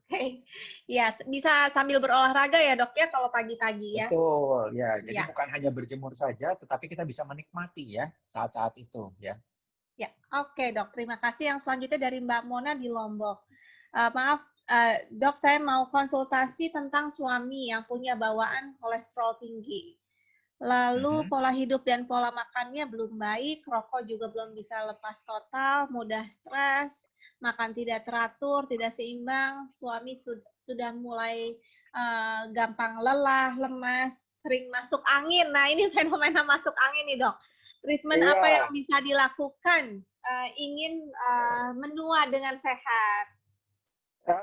A: Oke, ya bisa sambil berolahraga ya dok ya kalau pagi-pagi ya.
B: Betul, ya. Jadi
A: Ya.
B: bukan hanya berjemur saja, tetapi kita bisa menikmati ya saat-saat itu ya.
A: Ya, oke dok. Terima kasih. Yang selanjutnya dari Mbak Mona di Lombok. Maaf, dok, saya mau konsultasi tentang suami yang punya bawaan kolesterol tinggi. Lalu pola hidup dan pola makannya belum baik, rokok juga belum bisa lepas total, mudah stres, makan tidak teratur, tidak seimbang, suami sudah mulai gampang lelah, lemas, sering masuk angin. Nah, ini fenomena masuk angin nih, dok. Treatment apa yang
B: Iya.
A: bisa dilakukan ingin menua dengan sehat?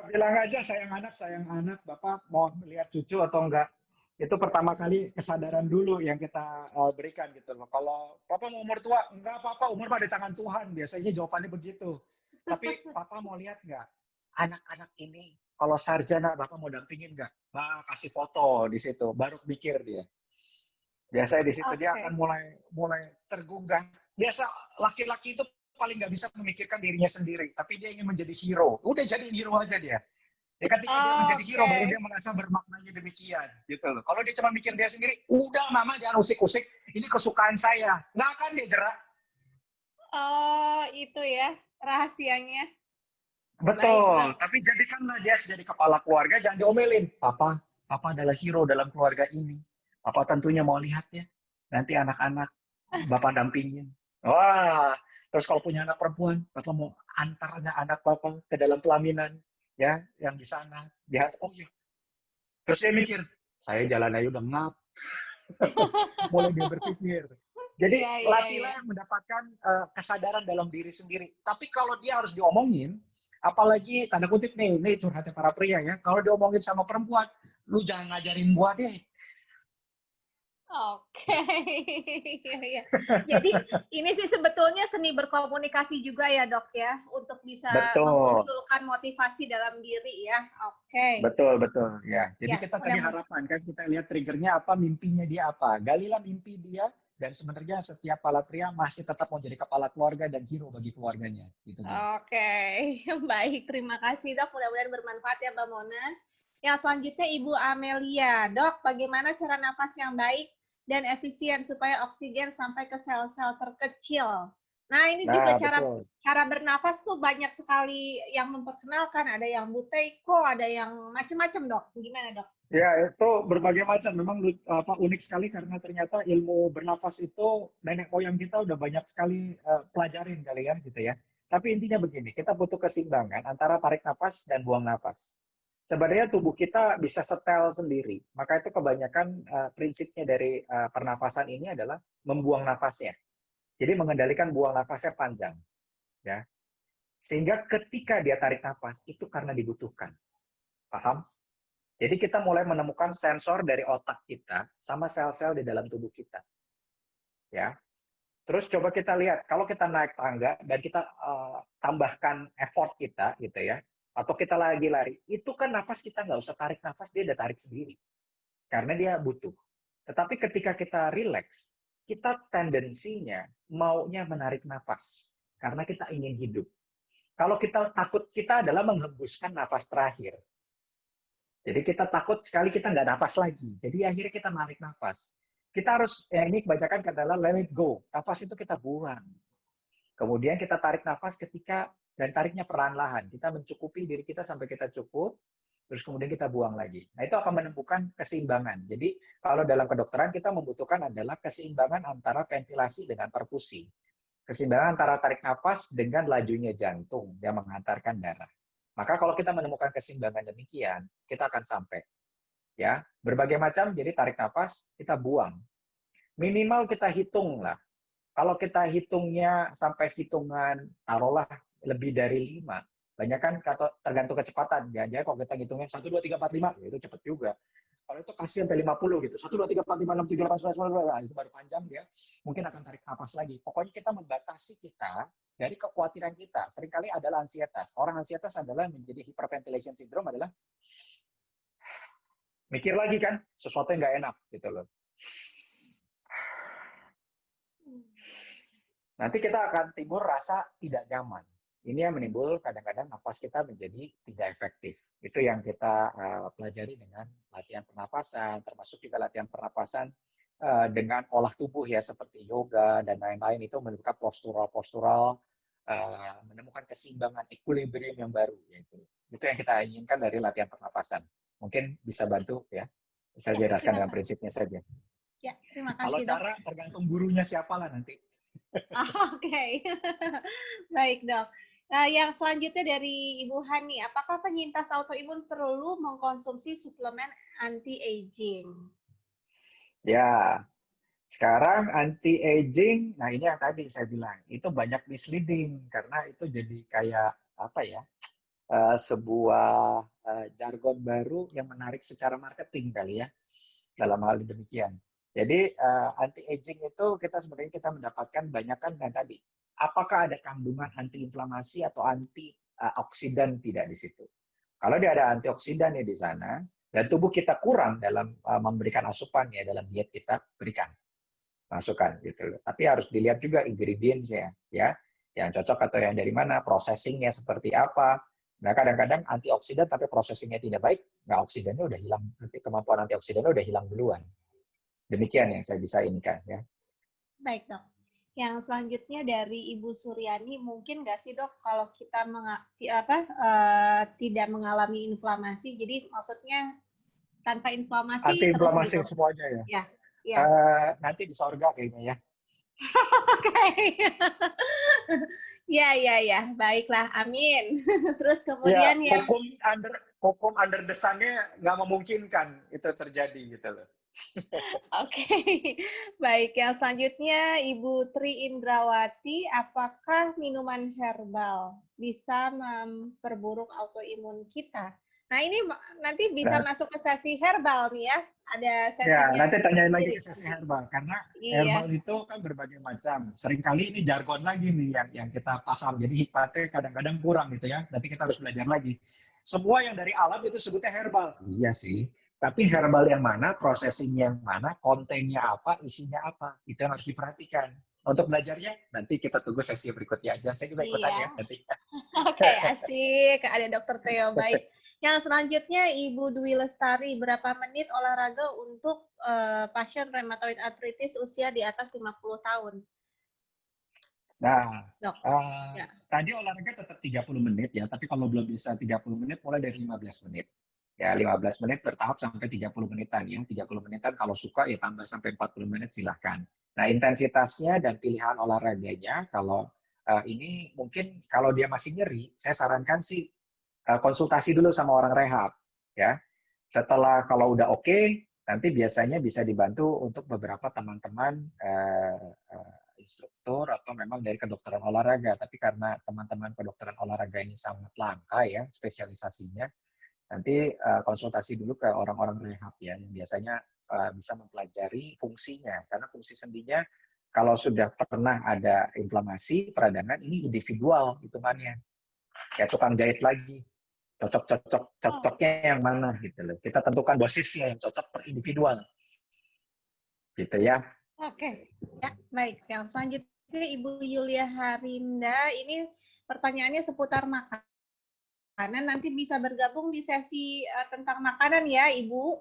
B: Bilang aja sayang anak, Bapak mau melihat cucu atau enggak. Itu pertama kali kesadaran dulu yang kita berikan gitu loh. Kalau Papa mau umur tua, enggak apa-apa, umur mah di tangan Tuhan. Biasanya jawabannya begitu. Tapi Papa mau lihat enggak? Anak-anak ini kalau sarjana Bapak mau dampingin enggak? Kasih foto di situ, baru mikir dia. Biasanya di situ dia akan mulai tergugah. Biasa laki-laki itu paling nggak bisa memikirkan dirinya sendiri, tapi dia ingin menjadi hero. Udah jadi hero aja dia. Ya ketika dia menjadi hero, baru dia merasa bermaknanya demikian, gitu loh. Kalau dia cuma mikir dia sendiri, udah mama jangan usik-usik, ini kesukaan saya. Nggak akan dia gerak.
A: Oh, itu ya rahasianya.
B: Betul, tapi jadikanlah dia jadi kepala keluarga, jangan diomelin. Papa adalah hero dalam keluarga ini. Papa tentunya mau lihat ya, nanti anak-anak Bapak dampingin. Wah, terus kalau punya anak perempuan, Bapak mau antar anak Bapak ke dalam pelaminan, ya, yang di sana. Dia, oh iya. Terus dia mikir, saya jalan aja udah ngap. Mulai dia berpikir. Jadi latihlah yang mendapatkan kesadaran dalam diri sendiri. Tapi kalau dia harus diomongin, Apalagi tanda kutip nih, ini curhatnya para pria ya. Kalau diomongin sama perempuan, lu jangan ngajarin gua deh.
A: Oke. Iya, iya. Jadi ini sih sebetulnya seni berkomunikasi juga ya, Dok ya, untuk bisa
B: Betul.
A: memunculkan motivasi dalam diri ya. Oke.
B: Betul, betul. Ya, jadi
A: Ya,
B: kita tadi harapan kan kita lihat triggernya apa, mimpinya dia apa. Galilah mimpi dia, dan sebenarnya setiap para pria masih tetap mau jadi kepala keluarga dan hero bagi keluarganya. Gitu dia.
A: Oke, baik. Terima kasih, Dok. Mudah-mudahan bermanfaat ya, Mbak Mona. Yang selanjutnya Ibu Amelia. Dok, bagaimana cara nafas yang baik dan efisien supaya oksigen sampai ke sel-sel terkecil? Nah, ini juga cara bernafas tuh banyak sekali yang memperkenalkan. Ada yang Buteyko, ada yang macam-macam, Dok. Gimana, Dok?
B: Ya, itu berbagai macam. Memang unik sekali karena ternyata ilmu bernafas itu nenek moyang kita udah banyak sekali pelajarin kali ya, gitu ya. Tapi intinya begini, kita butuh keseimbangan antara tarik nafas dan buang nafas. Sebenarnya tubuh kita bisa setel sendiri. Maka itu kebanyakan prinsipnya dari pernafasan ini adalah membuang nafasnya. Jadi mengendalikan buang nafasnya panjang, ya. Sehingga ketika dia tarik nafas itu karena dibutuhkan. Paham? Jadi kita mulai menemukan sensor dari otak kita sama sel-sel di dalam tubuh kita. Ya. Terus coba kita lihat, kalau kita naik tangga dan kita tambahkan effort kita, gitu ya, atau kita lagi lari, itu kan nafas kita nggak usah tarik nafas, dia udah tarik sendiri. Karena dia butuh. Tetapi ketika kita relax, kita tendensinya maunya menarik nafas. Karena kita ingin hidup. Kalau kita takut, kita adalah menghembuskan nafas terakhir. Jadi kita takut sekali kita nggak nafas lagi. Jadi akhirnya kita narik nafas. Kita harus, ya ini kebanyakan adalah let it go. Nafas itu kita buang. Kemudian kita tarik nafas dan tariknya perlahan-lahan. Kita mencukupi diri kita sampai kita cukup, terus kemudian kita buang lagi. Nah, itu akan menemukan keseimbangan. Jadi kalau dalam kedokteran kita membutuhkan adalah keseimbangan antara ventilasi dengan perfusi. Keseimbangan antara tarik nafas dengan lajunya jantung yang menghantarkan darah. Maka kalau kita menemukan keseimbangan demikian, kita akan sampai. Ya, berbagai macam, jadi tarik nafas, kita buang. Minimal kita hitung lah. Kalau kita hitungnya sampai hitungan, taruhlah lebih dari 5. Banyak kan tergantung kecepatan. Jangan-jangan kalau kita hitungnya 1, 2, 3, 4, 5, ya itu cepat juga. Kalau itu kasih sampai 50 gitu. 1, 2, 3, 4, 5, 6, 7, 8, 9, 10, 11, 12, itu baru panjang dia. Mungkin akan tarik nafas lagi. Pokoknya kita membatasi kita dari kekhawatiran kita. Seringkali adalah ansietas. Orang ansietas adalah menjadi hyperventilation syndrome adalah mikir lagi kan, sesuatu yang nggak enak gitu loh. Nanti kita akan timbul rasa tidak nyaman. Ini yang menimbul kadang-kadang nafas kita menjadi tidak efektif. Itu yang kita pelajari dengan latihan pernapasan, termasuk juga latihan pernapasan dengan olah tubuh ya, seperti yoga dan lain-lain, itu menunjukkan postural, menemukan keseimbangan, equilibrium yang baru. Itu yang kita inginkan dari latihan pernapasan. Mungkin bisa bantu ya, bisa jelaskan dengan prinsipnya saja.
A: Ya, terima kasih.
B: Kalau cara tergantung gurunya siapa lah nanti.
A: Oke. Baik, Dok. Yang selanjutnya dari Ibu Hani, apakah penyintas autoimun perlu mengkonsumsi suplemen anti-aging?
B: Ya, sekarang anti-aging, nah ini yang tadi saya bilang, itu banyak misleading, karena itu jadi kayak, apa ya, sebuah jargon baru yang menarik secara marketing kali ya, dalam hal demikian. Jadi anti-aging itu kita mendapatkan banyakkan dan tadi, apakah ada kandungan anti-inflamasi atau antioksidan tidak di situ. Kalau dia ada antioksidan di sana, dan tubuh kita kurang dalam memberikan asupan ya, dalam diet kita berikan masukan gitu loh. Tapi harus dilihat juga ingredients-nya ya, yang cocok atau yang dari mana, processing-nya seperti apa. Nah, kadang-kadang antioksidan tapi processing-nya tidak baik, nggak, oksidannya udah hilang, kemampuan antioksidannya udah hilang duluan. Demikian yang saya bisa inikan ya.
A: Baik, Dok. Yang selanjutnya dari Ibu Suryani, mungkin nggak sih, Dok, kalau kita tidak mengalami inflamasi, jadi maksudnya tanpa inflamasi
B: anti-inflamasi
A: terus gitu.
B: Semuanya ya.
A: Ya.
B: Nanti di sorga kayaknya ya.
A: Oke. Ya. Baiklah, amin. Terus kemudian
B: ya, hukum under the sun-nya nggak memungkinkan itu terjadi gitu loh.
A: Oke, baik. Yang selanjutnya, Ibu Tri Indrawati, apakah minuman herbal bisa memperburuk autoimun kita? Nah, ini nanti bisa
B: Nah,
A: masuk ke sesi herbal nih ya. Ada
B: ya,
A: sesinya
B: nanti tanyain lagi
A: sendiri.
B: ke sesi herbal karena
A: Iya.
B: herbal itu kan berbagai macam. Seringkali ini jargon lagi nih yang kita paham. Jadi hikmatnya kadang-kadang kurang gitu ya. Nanti kita harus belajar lagi. Semua yang dari alam itu sebutnya herbal. Iya sih. Tapi herbal yang mana, processing yang mana, kontennya apa, isinya apa. Itu yang harus diperhatikan. Untuk belajarnya, nanti kita tunggu sesi berikutnya aja. Saya juga ikutan ya
A: Iya.
B: nanti.
A: Oke, asik. Ada Dokter Theo, baik. Yang selanjutnya, Ibu Dwi Lestari, berapa menit olahraga untuk pasien rheumatoid arthritis usia di atas 50 tahun?
B: Nah,
A: Dok, ya.
B: tadi olahraga tetap 30 menit ya, tapi kalau belum bisa 30 menit, mulai dari 15 menit. Ya, 15 menit bertahap sampai 30 menitan ya. 30 menitan kalau suka ya tambah sampai 40 menit silahkan. Nah, intensitasnya dan pilihan olahraganya, kalau ini mungkin kalau dia masih nyeri, saya sarankan sih konsultasi dulu sama orang rehab. Ya, setelah kalau udah oke, nanti biasanya bisa dibantu untuk beberapa teman-teman instruktur atau memang dari kedokteran olahraga. Tapi karena teman-teman kedokteran olahraga ini sangat langka ya spesialisasinya, nanti konsultasi dulu ke orang-orang rehab ya, yang biasanya bisa mempelajari fungsinya. Karena fungsi sendinya kalau sudah pernah ada inflamasi, peradangan, ini individual hitungannya. Kayak tukang jahit lagi. Cocoknya yang mana gitu loh. Kita tentukan dosisnya yang cocok per individual. Gitu ya.
A: Oke, ya, baik. Yang selanjutnya Ibu Yulia Harinda, ini pertanyaannya seputar makanan. Nanti bisa bergabung di sesi tentang makanan ya, Ibu.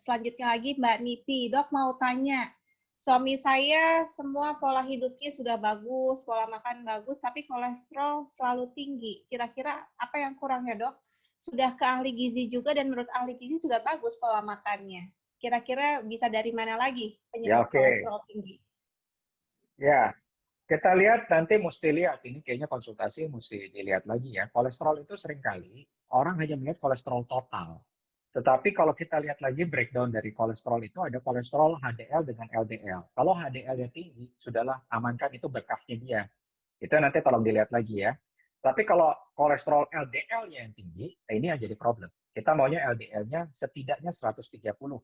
A: Selanjutnya lagi Mbak Niti, Dok mau tanya, suami saya semua pola hidupnya sudah bagus, pola makan bagus, tapi kolesterol selalu tinggi. Kira-kira apa yang kurang ya, Dok? Sudah ke ahli gizi juga dan menurut ahli gizi sudah bagus pola makannya. Kira-kira bisa dari mana lagi
B: Ya
A: penyebab
B: oke.
A: kolesterol tinggi?
B: Ya, kita lihat nanti mesti lihat, ini kayaknya konsultasi mesti dilihat lagi ya. Kolesterol itu seringkali orang hanya melihat kolesterol total. Tetapi kalau kita lihat lagi breakdown dari kolesterol itu ada kolesterol HDL dengan LDL. Kalau HDL-nya tinggi, sudahlah amankan itu berkahnya dia. Itu nanti tolong dilihat lagi ya. Tapi kalau kolesterol LDL-nya yang tinggi, ini yang jadi problem. Kita maunya LDL-nya setidaknya 130.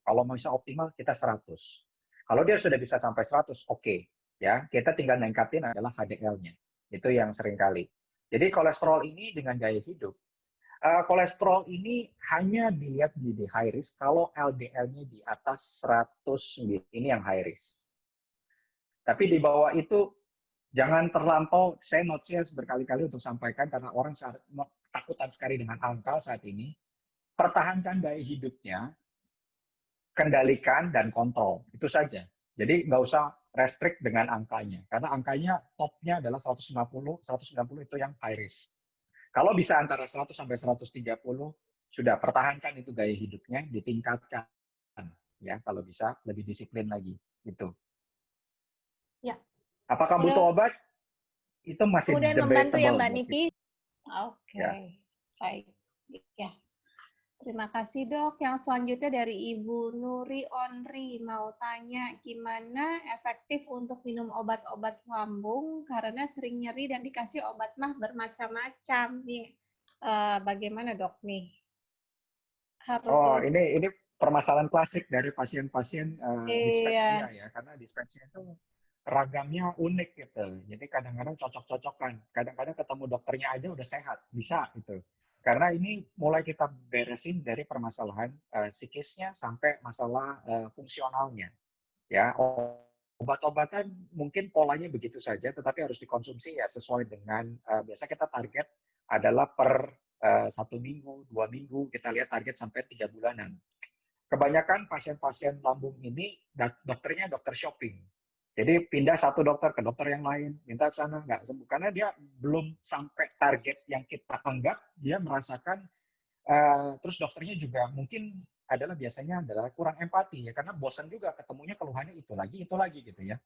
B: Kalau mau bisa optimal, kita 100. Kalau dia sudah bisa sampai 100, oke. Ya, kita tinggal ningkatin adalah HDL-nya. Itu yang sering kali. Jadi kolesterol ini dengan gaya hidup, kolesterol ini hanya dilihat di high risk kalau LDL-nya di atas 109. Ini yang high risk. Tapi di bawah itu jangan terlampau, saya notes-nya berkali-kali untuk sampaikan karena orang takutan sekali dengan angka saat ini. Pertahankan gaya hidupnya, kendalikan dan kontrol. Itu saja. Jadi nggak usah restrict dengan angkanya. Karena angkanya topnya adalah 150, 190 itu yang high risk. Kalau bisa antara 100 sampai 130, sudah pertahankan itu gaya hidupnya, ditingkatkan. Ya, kalau bisa lebih disiplin lagi. Gitu.
A: Ya.
B: Apakah butuh obat? Itu masih
A: Kemudian membantu ya
B: debatable.
A: Mbak Niti. Oke,
B: Ya.
A: baik. Ya. Terima kasih dok. Yang selanjutnya dari Ibu Nuri Onri mau tanya gimana efektif untuk minum obat-obat lambung karena sering nyeri dan dikasih obat mah bermacam-macam nih. Bagaimana dok nih?
B: Oh,
A: Harus
B: ini permasalahan klasik dari pasien-pasien dispepsia
A: iya.
B: ya, karena dispepsia itu ragamnya unik gitu. Jadi kadang-kadang cocok-cocokan, kadang-kadang ketemu dokternya aja udah sehat, bisa gitu. Karena ini mulai kita beresin dari permasalahan psikisnya sampai masalah fungsionalnya. Ya, obat-obatan mungkin polanya begitu saja, tetapi harus dikonsumsi ya sesuai dengan biasa kita target adalah per 1 minggu, 2 minggu, kita lihat target sampai 3 bulanan. Kebanyakan pasien-pasien lambung ini dokternya dokter shopping. Jadi pindah satu dokter ke dokter yang lain, minta ke sana nggak sembuh karena dia belum sampai target yang kita anggap, dia merasakan terus dokternya juga mungkin adalah biasanya adalah kurang empati ya karena bosan juga ketemunya keluhannya itu lagi gitu ya.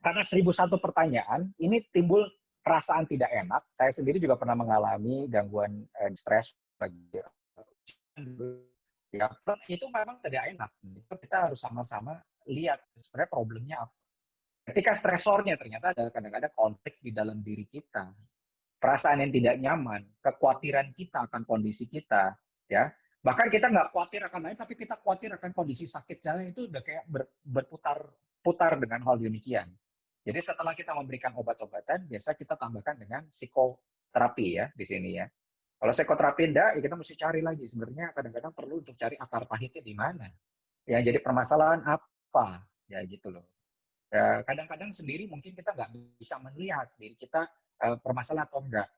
B: Karena 1001 pertanyaan, ini timbul perasaan tidak enak. Saya sendiri juga pernah mengalami gangguan stres Ya, itu memang tidak enak. Itu kita harus sama-sama lihat sebenarnya problemnya apa. Ketika stresornya ternyata ada kadang-kadang konflik di dalam diri kita, perasaan yang tidak nyaman, kekhawatiran kita akan kondisi kita, ya. Bahkan kita nggak khawatir akan lain, tapi kita khawatir akan kondisi sakit saya itu udah kayak berputar-putar dengan hal demikian. Jadi setelah kita memberikan obat-obatan, biasa kita tambahkan dengan psikoterapi ya di sini ya. Kalau psikoterapi enggak, ya kita mesti cari lagi. Sebenarnya kadang-kadang perlu untuk cari akar pahitnya di mana. Yang jadi permasalahan apa? Ya gitu loh. Ya, kadang-kadang sendiri mungkin kita nggak bisa melihat diri kita permasalahan atau enggak.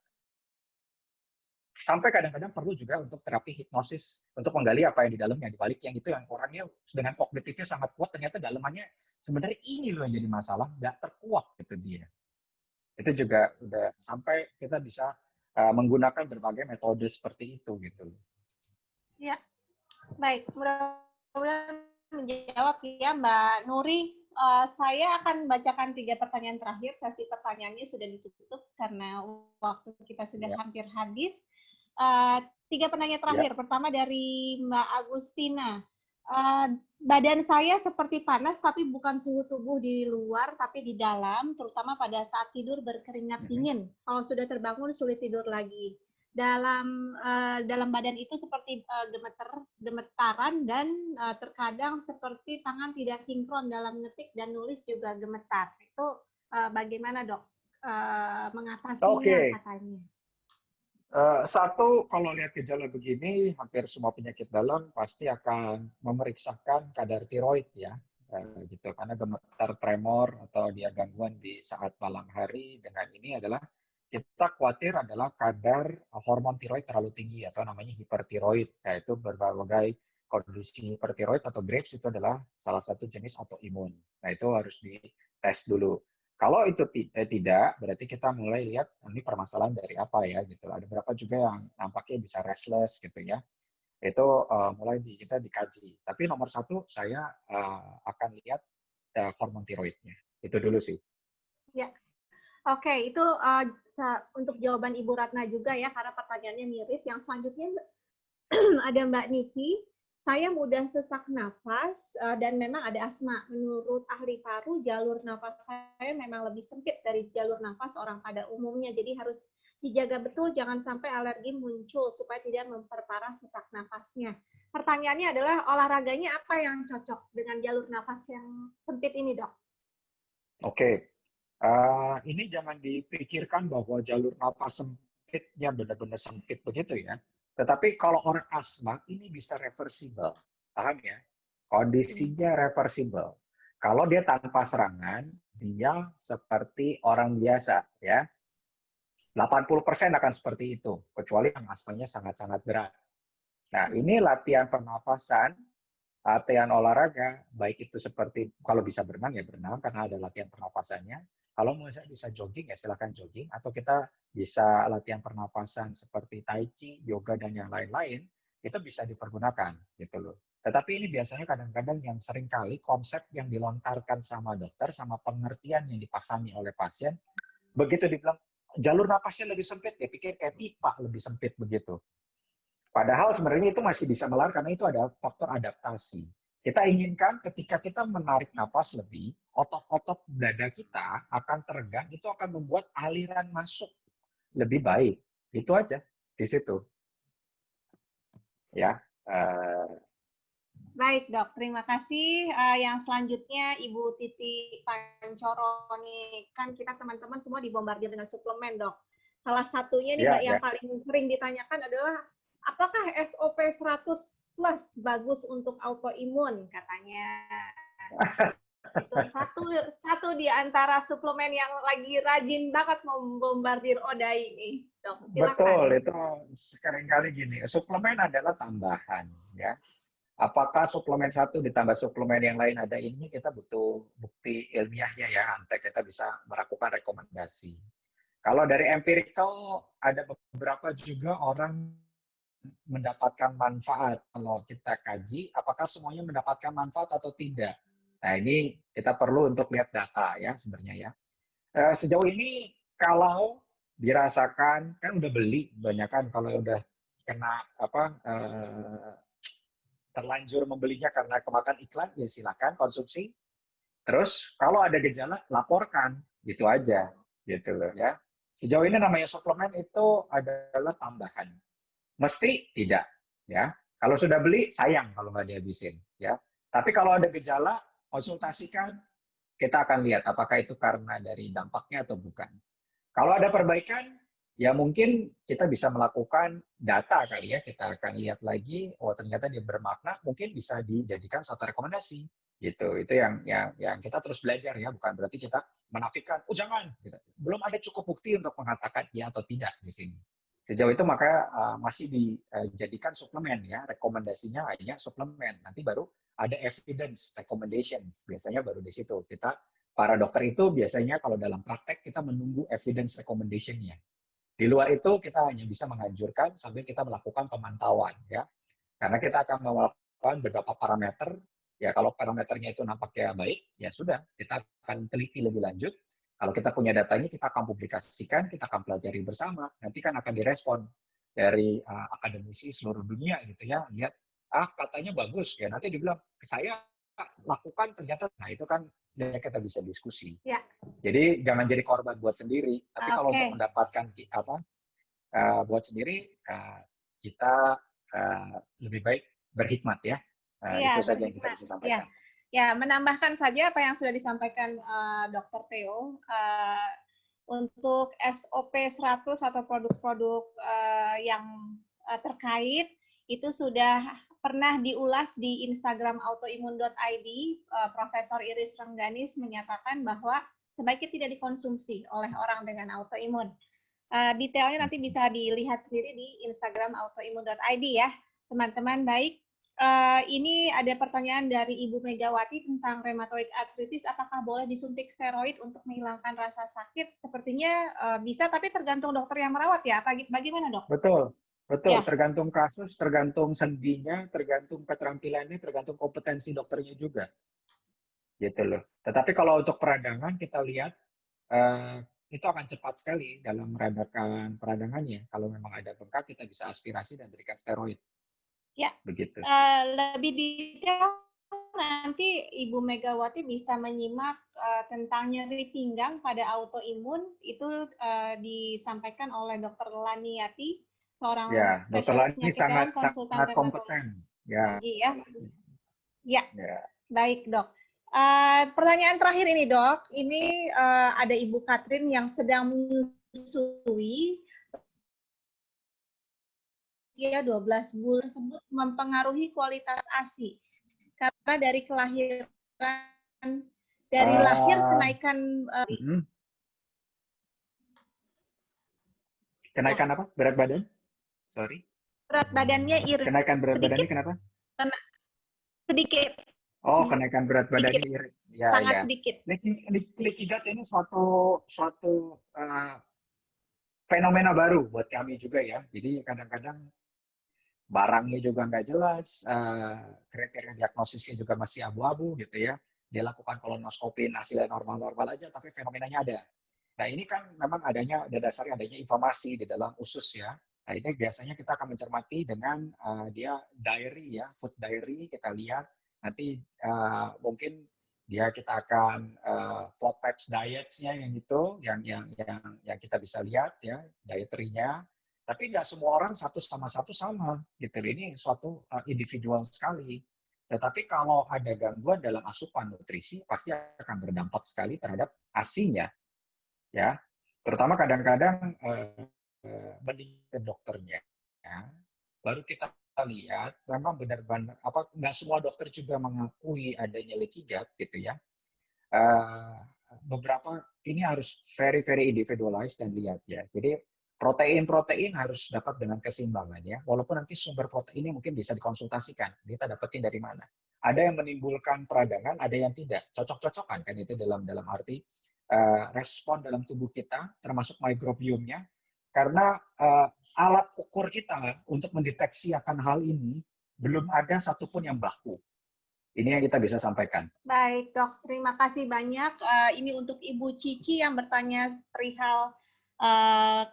B: Sampai kadang-kadang perlu juga untuk terapi hipnosis untuk menggali apa yang di dalamnya. Di balik yang itu yang orangnya dengan kognitifnya sangat kuat, ternyata dalamannya sebenarnya ini loh yang jadi masalah, nggak terkuak gitu dia. Itu juga udah sampai kita bisa menggunakan berbagai metode seperti itu gitu.
A: Ya, baik. Mudah-mudahan menjawab ya Mbak Nuri. Saya akan bacakan 3 pertanyaan terakhir. Sesi pertanyaannya sudah ditutup karena waktu kita sudah hampir habis. 3 pertanyaan terakhir. Pertama dari Mbak Agustina. Badan saya seperti panas, tapi bukan suhu tubuh di luar, tapi di dalam, terutama pada saat tidur berkeringat dingin. Kalau sudah terbangun, sulit tidur lagi. Dalam badan itu seperti gemetaran dan terkadang seperti tangan tidak sinkron dalam ngetik dan nulis juga gemetar. Itu bagaimana dok mengatasinya katanya?
B: Satu, kalau lihat gejala begini, hampir semua penyakit dalam pasti akan memeriksakan kadar tiroid ya, gitu. Karena gemetar, tremor atau dia gangguan di saat malam hari dengan ini adalah kita khawatir adalah kadar hormon tiroid terlalu tinggi atau namanya hipertiroid, yaitu berbagai kondisi hipertiroid atau Graves itu adalah salah satu jenis autoimun. Nah itu harus dites dulu. Kalau itu tidak, berarti kita mulai lihat ini permasalahan dari apa ya gitu. Ada beberapa juga yang nampaknya bisa restless gitu ya. Itu mulai kita dikaji. Tapi nomor satu saya akan lihat hormon tiroidnya. Itu dulu sih.
A: Ya, oke. Itu untuk jawaban Ibu Ratna juga ya, karena pertanyaannya mirip. Yang selanjutnya ada Mbak Niki. Saya mudah sesak nafas dan memang ada asma. Menurut ahli paru, jalur nafas saya memang lebih sempit dari jalur nafas orang pada umumnya. Jadi harus dijaga betul, jangan sampai alergi muncul supaya tidak memperparah sesak nafasnya. Pertanyaannya adalah olahraganya apa yang cocok dengan jalur nafas yang sempit ini, dok?
B: Oke, ini jangan dipikirkan bahwa jalur nafas sempitnya benar-benar sempit begitu ya. Tetapi kalau orang asma ini bisa reversible, paham ya? Kondisinya reversible. Kalau dia tanpa serangan, dia seperti orang biasa ya. 80% akan seperti itu, kecuali yang asmanya sangat-sangat berat. Nah, ini latihan pernapasan, latihan olahraga, baik itu seperti kalau bisa berenang ya berenang karena ada latihan pernapasannya. Kalau bisa jogging ya silakan jogging, atau kita bisa latihan pernapasan seperti tai chi, yoga dan yang lain-lain, itu bisa dipergunakan gitu loh. Tetapi ini biasanya kadang-kadang yang sering kali konsep yang dilontarkan sama dokter sama pengertian yang dipahami oleh pasien, begitu dibilang jalur napasnya lebih sempit, ya pikir kayak pipa lebih sempit begitu. Padahal sebenarnya itu masih bisa melar karena itu ada faktor adaptasi. Kita inginkan ketika kita menarik nafas lebih, otot-otot dada kita akan teregang, itu akan membuat aliran masuk lebih baik. Itu aja di situ. Ya.
A: Baik dok, terima kasih. Yang selanjutnya Ibu Titi Pancoro nih, kan kita teman-teman semua dibombardir dengan suplemen dok. Salah satunya nih Mbak yang paling sering ditanyakan adalah apakah SOP 100 plus bagus untuk autoimun katanya. Itu satu di antara suplemen yang lagi rajin banget membombardir ODAI nih, dok. Silakan.
B: Betul, itu seringkali gini. Suplemen adalah tambahan, ya. Apakah suplemen satu ditambah suplemen yang lain ada ini, kita butuh bukti ilmiahnya ya, nanti kita bisa melakukan rekomendasi. Kalau dari empirical, ada beberapa juga orang mendapatkan manfaat. Kalau kita kaji, apakah semuanya mendapatkan manfaat atau tidak. Nah, ini kita perlu untuk lihat data ya sebenarnya ya. Sejauh ini kalau dirasakan, kan udah beli banyak kan kalau udah kena terlanjur membelinya karena kemakan iklan, ya silakan konsumsi. Terus kalau ada gejala, laporkan, gitu aja, gitu loh ya. Sejauh ini namanya suplemen itu adalah tambahan. Mesti tidak, ya. Kalau sudah beli, sayang kalau nggak dihabisin, ya. Tapi kalau ada gejala, konsultasikan, kita akan lihat apakah itu karena dari dampaknya atau bukan. Kalau ada perbaikan, ya mungkin kita bisa melakukan data kali ya, kita akan lihat lagi, oh ternyata dia bermakna, mungkin bisa dijadikan suatu rekomendasi. Gitu. Itu yang kita terus belajar ya, bukan berarti kita menafikan, oh jangan. Gitu. Belum ada cukup bukti untuk mengatakan iya atau tidak di sini. Sejauh itu maka masih dijadikan suplemen ya, rekomendasinya hanya suplemen. Nanti baru ada evidence recommendations, biasanya baru di situ. Kita para dokter itu biasanya kalau dalam praktek kita menunggu evidence recommendation-nya. Di luar itu kita hanya bisa menganjurkan sambil kita melakukan pemantauan ya. Karena kita akan melakukan beberapa parameter, ya kalau parameternya itu nampaknya baik, ya sudah, kita akan teliti lebih lanjut. Kalau kita punya datanya, kita akan publikasikan, kita akan pelajari bersama. Nanti kan akan direspon dari akademisi seluruh dunia gitu ya. Lihat, katanya bagus ya. Nanti dibilang, saya lakukan ternyata, nah itu kan ya kita bisa diskusi.
A: Ya.
B: Jadi jangan jadi korban buat sendiri. Tapi kalau untuk mendapatkan buat sendiri, kita lebih baik berhikmat ya.
A: Ya,
B: itu saja yang kita bisa sampaikan.
A: Ya, menambahkan saja apa yang sudah disampaikan Dr. Theo, untuk SOP 100 atau produk-produk yang terkait, itu sudah pernah diulas di Instagram autoimun.id. Profesor Iris Rengganis menyatakan bahwa sebaiknya tidak dikonsumsi oleh orang dengan autoimun. Detailnya nanti bisa dilihat sendiri di Instagram autoimun.id ya, teman-teman. Baik. Ini ada pertanyaan dari Ibu Megawati tentang rheumatoid arthritis. Apakah boleh disuntik steroid untuk menghilangkan rasa sakit? Sepertinya bisa, tapi tergantung dokter yang merawat ya. Bagaimana dok?
B: Betul.
A: Ya.
B: Tergantung kasus, tergantung sendinya, tergantung keterampilannya, tergantung kompetensi dokternya juga. Gitu loh. Tetapi kalau untuk peradangan kita lihat itu akan cepat sekali dalam meredakan peradangannya. Kalau memang ada bengkak, kita bisa aspirasi dan berikan steroid.
A: Ya,
B: begitu.
A: Lebih detail nanti Ibu Megawati bisa menyimak tentang nyeri pinggang pada autoimun, itu disampaikan oleh Dr. Laniati, seorang
B: Dr. Lani sangat kompeten.
A: Ya. Baik dok. Pertanyaan terakhir ini dok, ini ada Ibu Katrin yang sedang menyusui. Usia 12 bulan tersebut mempengaruhi kualitas ASI. Karena dari kelahiran, lahir kenaikan
B: kenaikan apa? Berat badan? Sorry.
A: Berat badannya irit.
B: Kenaikan berat badannya kenapa?
A: Sedikit.
B: Oh, kenaikan berat badannya irit. Ya,
A: sangat sedikit.
B: Leaky gut ini suatu fenomena baru buat kami juga ya. Jadi kadang-kadang barangnya juga nggak jelas, kriteria diagnosisnya juga masih abu-abu gitu ya. Dia lakukan kolonoskopi, hasilnya normal-normal aja, tapi fenomenanya ada. Nah ini kan memang ada dasarnya adanya informasi di dalam usus ya. Nah ini biasanya kita akan mencermati dengan dia diary ya, food diary, kita lihat. Nanti mungkin kita akan FODMAPs diets-nya yang itu, yang kita bisa lihat ya, dietary-nya. Tapi nggak semua orang satu sama, gitu. Ini suatu individual sekali. Tetapi kalau ada gangguan dalam asupan nutrisi, pasti akan berdampak sekali terhadap ASI-nya, ya. Terutama kadang-kadang mending ke dokternya, ya. Baru kita lihat, memang benar-benar nggak semua dokter juga mengakui adanya leaky gut, gitu ya. Beberapa ini harus very individualized dan lihat ya. Jadi protein harus dapat dengan keseimbangan ya. Walaupun nanti sumber proteinnya mungkin bisa dikonsultasikan. Kita dapetin dari mana? Ada yang menimbulkan peradangan, ada yang tidak. Cocok-cocokan kan itu dalam arti respon dalam tubuh kita, termasuk microbiomnya. Karena alat ukur kita untuk mendeteksi akan hal ini belum ada satupun yang baku. Ini yang kita bisa sampaikan.
A: Baik dok, terima kasih banyak. Ini untuk Ibu Cici yang bertanya perihal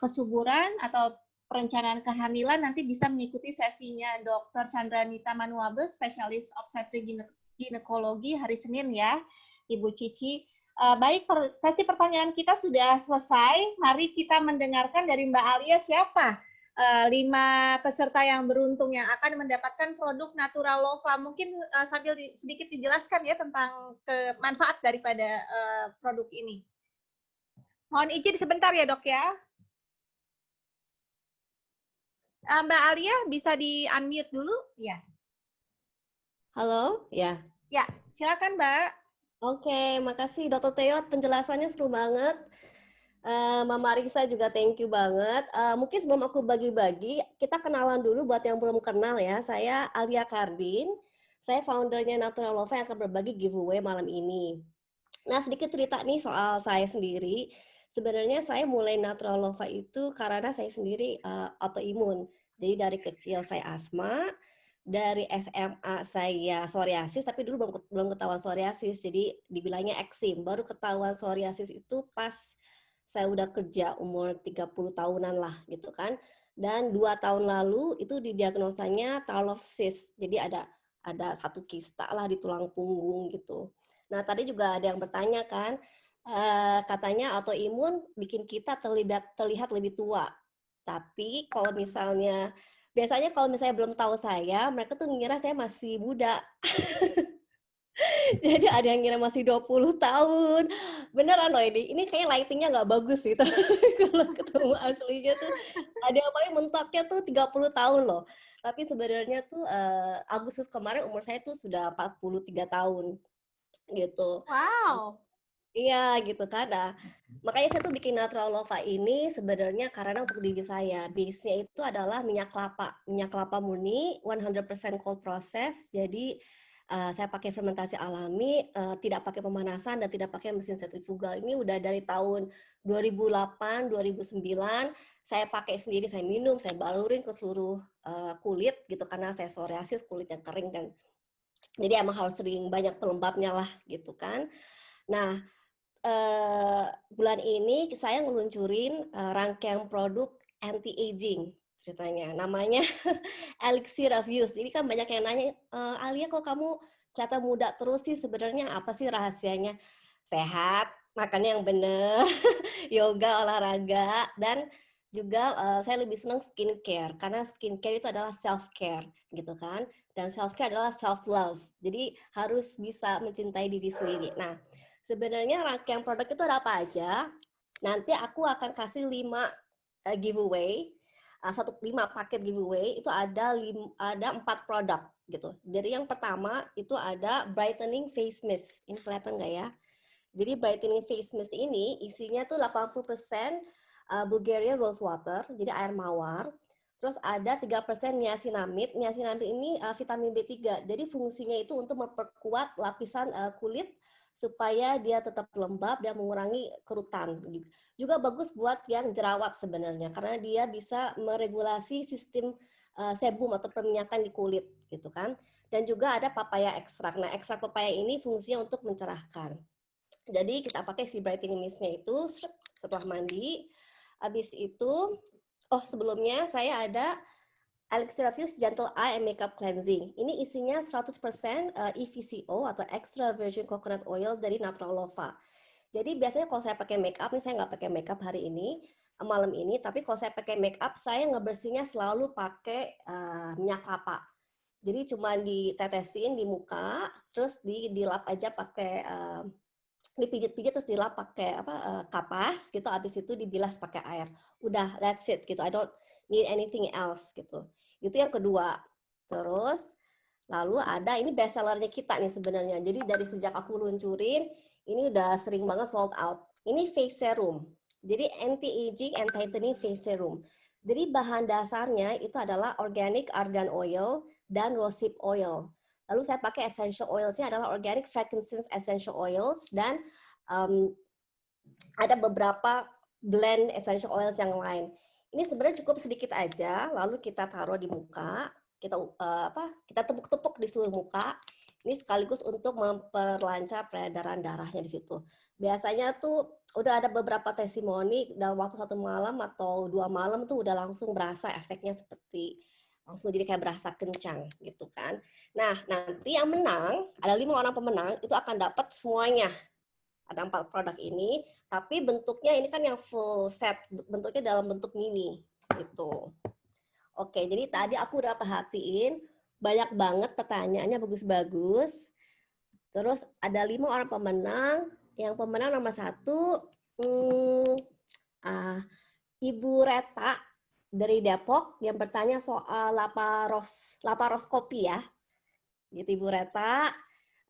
A: kesuburan atau perencanaan kehamilan nanti bisa mengikuti sesinya Dr. Chandranita Manuabe, spesialis obstetrik ginekologi hari Senin ya, Ibu Cici. Baik, sesi pertanyaan kita sudah selesai. Mari kita mendengarkan dari Mbak Alia siapa 5 peserta yang beruntung yang akan mendapatkan produk Natural Lova. Mungkin sambil sedikit dijelaskan ya tentang manfaat daripada produk ini. Mohon izin sebentar ya dok ya. Mbak Alia bisa di-unmute dulu? Ya.
C: Halo, ya.
A: Ya, silakan Mbak.
C: Oke, makasih Dr. Theo, penjelasannya seru banget. Mama Risa juga thank you banget. Mungkin sebelum aku bagi-bagi, kita kenalan dulu buat yang belum kenal ya. Saya Alia Kardin, saya foundernya Natural Lova yang akan berbagi giveaway malam ini. Nah, sedikit cerita nih soal saya sendiri. Sebenarnya saya mulai Natural Lova itu karena saya sendiri autoimun. Jadi dari kecil saya asma, dari SMA saya psoriasis, tapi dulu belum ketahuan psoriasis, jadi dibilangnya eksim. Baru ketahuan psoriasis itu pas saya udah kerja umur 30 tahunan lah gitu kan. Dan 2 tahun lalu itu didiagnosanya Tarlov cyst. Jadi ada satu kista lah di tulang punggung gitu. Nah tadi juga ada yang bertanya kan, katanya autoimun bikin kita terlihat lebih tua. Tapi kalau misalnya biasanya kalau misalnya belum tahu saya, mereka tuh ngira saya masih muda. Jadi ada yang ngira masih 20 tahun. Beneran loh ini. Ini kayak lightingnya nggak bagus sih. Kalau ketemu aslinya tuh ada yang paling mentoknya tuh 30 tahun loh. Tapi sebenarnya tuh Agustus kemarin umur saya tuh sudah 43 tahun. Gitu.
A: Wow.
C: Iya gitu kan. Nah, makanya saya tuh bikin Natural Lova ini sebenarnya karena untuk diri saya. Base-nya itu adalah minyak kelapa murni, 100% cold process. Jadi saya pakai fermentasi alami, tidak pakai pemanasan dan tidak pakai mesin sentrifugal. Ini udah dari tahun 2008, 2009 saya pakai sendiri, saya minum, saya balurin ke seluruh kulit gitu karena saya psoriasis, kulitnya kering kan. Jadi emang harus sering banyak pelembabnya lah gitu kan. Nah, bulan ini saya ngeluncurin rangkaian produk anti-aging ceritanya. Namanya Elixir of Youth. Jadi kan banyak yang nanya, Alia kok kamu kelihatan muda terus sih, sebenarnya apa sih rahasianya? Sehat, makannya yang benar, yoga, olahraga, dan juga saya lebih senang skincare karena skincare itu adalah self care gitu kan, dan self care adalah self love. Jadi harus bisa mencintai diri sendiri. Nah, sebenarnya rangkaian produk itu ada apa aja? Nanti aku akan kasih 5 giveaway, 5 paket giveaway itu ada 4 produk gitu. Jadi yang pertama itu ada brightening face mist. Ini kelihatan nggak ya? Jadi brightening face mist ini isinya tuh 80% Bulgarian rose water, jadi air mawar. Terus ada 3% niacinamide. Niacinamide ini vitamin B3. Jadi fungsinya itu untuk memperkuat lapisan kulit supaya dia tetap lembab dan mengurangi kerutan. Juga bagus buat yang jerawat sebenarnya karena dia bisa meregulasi sistem sebum atau perminyakan di kulit gitu kan. Dan juga ada papaya ekstrak. Nah, ekstrak papaya ini fungsinya untuk mencerahkan. Jadi kita pakai si brightening mist-nya itu setelah mandi. Habis itu, sebelumnya saya ada Elixir of Youth Gentle Eye and Makeup Cleansing. Ini isinya 100% EVCO atau Extra Virgin Coconut Oil dari Natural Lova. Jadi biasanya kalau saya pakai makeup, nih saya nggak pakai makeup hari ini, malam ini, tapi kalau saya pakai makeup, saya ngebersihnya selalu pakai minyak kelapa. Jadi cuma ditetesin di muka, terus dilap aja pakai dipijit-pijit terus dilap pakai kapas gitu, habis itu dibilas pakai air. Udah, that's it gitu. I don't need anything else gitu. Itu yang kedua. Terus lalu ada ini best sellernya kita nih sebenarnya. Jadi dari sejak aku luncurin ini udah sering banget sold out. Ini face serum. Jadi anti-aging and tightening face serum. Jadi bahan dasarnya itu adalah organic argan oil dan rosehip oil. Lalu saya pakai essential oils-nya adalah organic frankincense essential oils dan ada beberapa blend essential oils yang lain. Ini sebenarnya cukup sedikit aja, lalu kita taruh di muka, kita tepuk-tepuk di seluruh muka. Ini sekaligus untuk memperlancar peredaran darahnya di situ. Biasanya tuh udah ada beberapa testimoni dalam waktu 1 malam atau 2 malam tuh udah langsung berasa efeknya seperti langsung jadi kayak berasa kencang gitu kan. Nah, nanti yang menang, ada 5 orang pemenang itu akan dapat semuanya. Ada 4 produk ini, tapi bentuknya ini kan yang full set, bentuknya dalam bentuk mini gitu. Oke, jadi tadi aku udah perhatiin banyak banget pertanyaannya bagus-bagus. Terus ada 5 orang pemenang. Yang pemenang nomor 1 Ibu Reta dari Depok yang bertanya soal laparoskopi ya. Gitu Ibu Reta.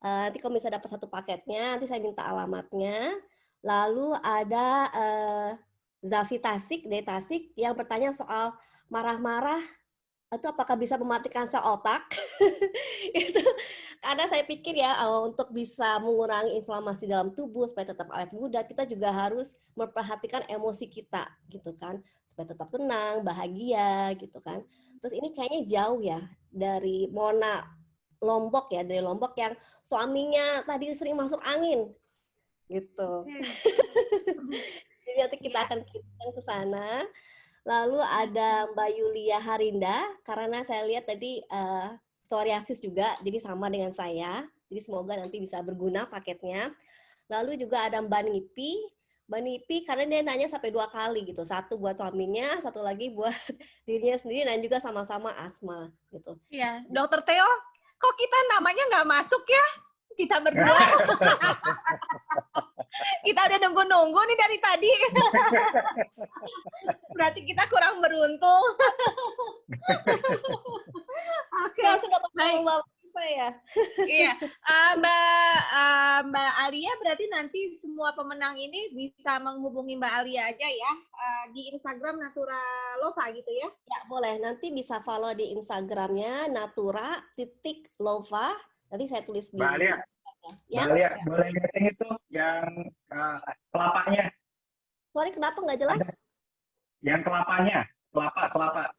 C: Nanti kalau bisa dapat 1 paketnya, nanti saya minta alamatnya. Lalu ada Zafi Tasik dari Tasik yang bertanya soal marah-marah itu apakah bisa mematikan sel otak? Itu karena saya pikir ya untuk bisa mengurangi inflamasi dalam tubuh supaya tetap awet muda, kita juga harus memperhatikan emosi kita gitu kan, supaya tetap tenang, bahagia gitu kan. Terus ini kayaknya jauh ya dari Mona Lombok ya, dari Lombok yang suaminya tadi sering masuk angin gitu. Jadi nanti kita akan kirim ke sana. Lalu ada Mbak Yulia Harinda, karena saya lihat tadi psoriasis juga, jadi sama dengan saya. Jadi semoga nanti bisa berguna paketnya. Lalu juga ada Mbak Nipi karena dia nanya sampai 2 kali gitu. 1 buat suaminya, 1 lagi buat dirinya sendiri dan juga sama-sama asma gitu.
A: Iya, Dokter Theo, kok kita namanya nggak masuk ya? Kita berdua. Kita udah nunggu-nunggu nih dari tadi. Berarti kita kurang beruntung. Oke. Baik.
C: Ya.
A: Iya, Mbak Alia berarti nanti semua pemenang ini bisa menghubungi Mbak Alia aja ya di Instagram Naturalova gitu ya?
C: Ya boleh, nanti bisa follow di Instagramnya natura.lova. Nanti saya tulis di.
B: Mbak Alia,
C: ya?
B: Mbak Alia boleh ngeting itu yang kelapanya?
C: Sorry, kenapa nggak jelas?
B: Yang kelapanya, kelapa.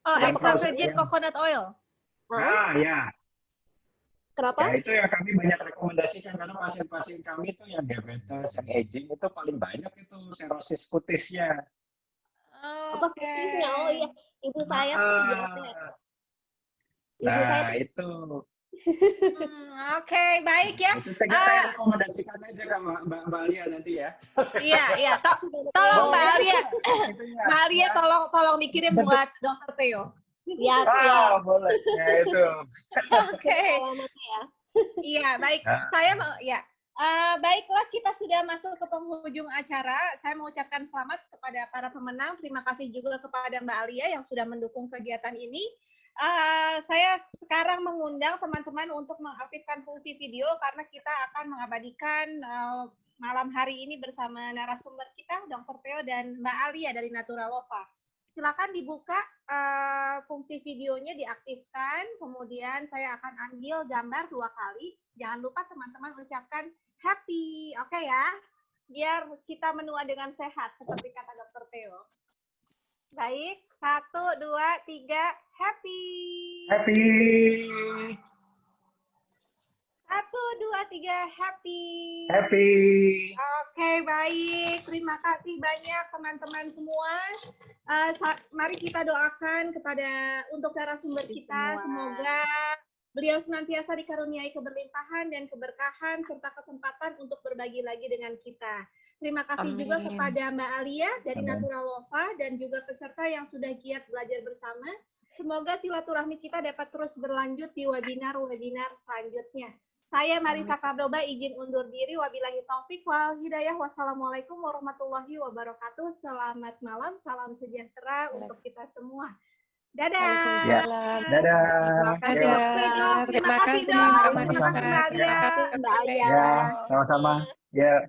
A: Oh,
B: Yang
A: extra virgin coconut oil.
B: Ya.
C: Kenapa?
B: Ya, itu yang kami banyak rekomendasikan karena pasien-pasien kami itu yang diabetes, yang aging itu paling banyak itu serosis kutisnya.
C: Apa kutisnya? Oh iya, ibu saya tuh diabetes.
B: Nah, itu.
A: Oke, baik ya.
B: Itu saya rekomendasikan aja ke Mbak Alia nanti ya.
A: Iya. Tolong Mbak Alia. Mbak Alia tolong dikirim buat Dokter Theo.
C: Ya,
B: boleh. Ya itu.
A: Oke. Iya, baik. Saya mau baiklah, kita sudah masuk ke penghujung acara. Saya mengucapkan selamat kepada para pemenang. Terima kasih juga kepada Mbak Alia yang sudah mendukung kegiatan ini. Saya sekarang mengundang teman-teman untuk mengaktifkan fungsi video karena kita akan mengabadikan malam hari ini bersama narasumber kita, Dr. Theo dan Mbak Alia dari Naturalova. Silakan dibuka fungsi videonya, diaktifkan, kemudian saya akan ambil gambar 2 kali. Jangan lupa teman-teman ucapkan happy, oke ya? Biar kita menua dengan sehat, seperti kata Dr. Theo. Baik, 1, 2, 3, happy!
B: Happy!
A: 1, 2, 3, happy!
B: Happy!
A: Oke, baik. Terima kasih banyak teman-teman semua. Mari kita doakan untuk narasumber kita. Semoga beliau senantiasa dikaruniai keberlimpahan dan keberkahan serta kesempatan untuk berbagi lagi dengan kita. Terima kasih juga kepada Mbak Alia dari Naturalova dan juga peserta yang sudah giat belajar bersama. Semoga silaturahmi kita dapat terus berlanjut di webinar-webinar selanjutnya. Saya Marisa Kardoba izin undur diri. Wabillahi taufik wal hidayah. Wassalamualaikum warahmatullahi wabarakatuh. Selamat malam, salam sejahtera untuk kita semua. Dadah.
B: Dadah.
A: Terima kasih, Dok. Terima kasih, Mbak Alia.
B: Ya, sama-sama. Ya.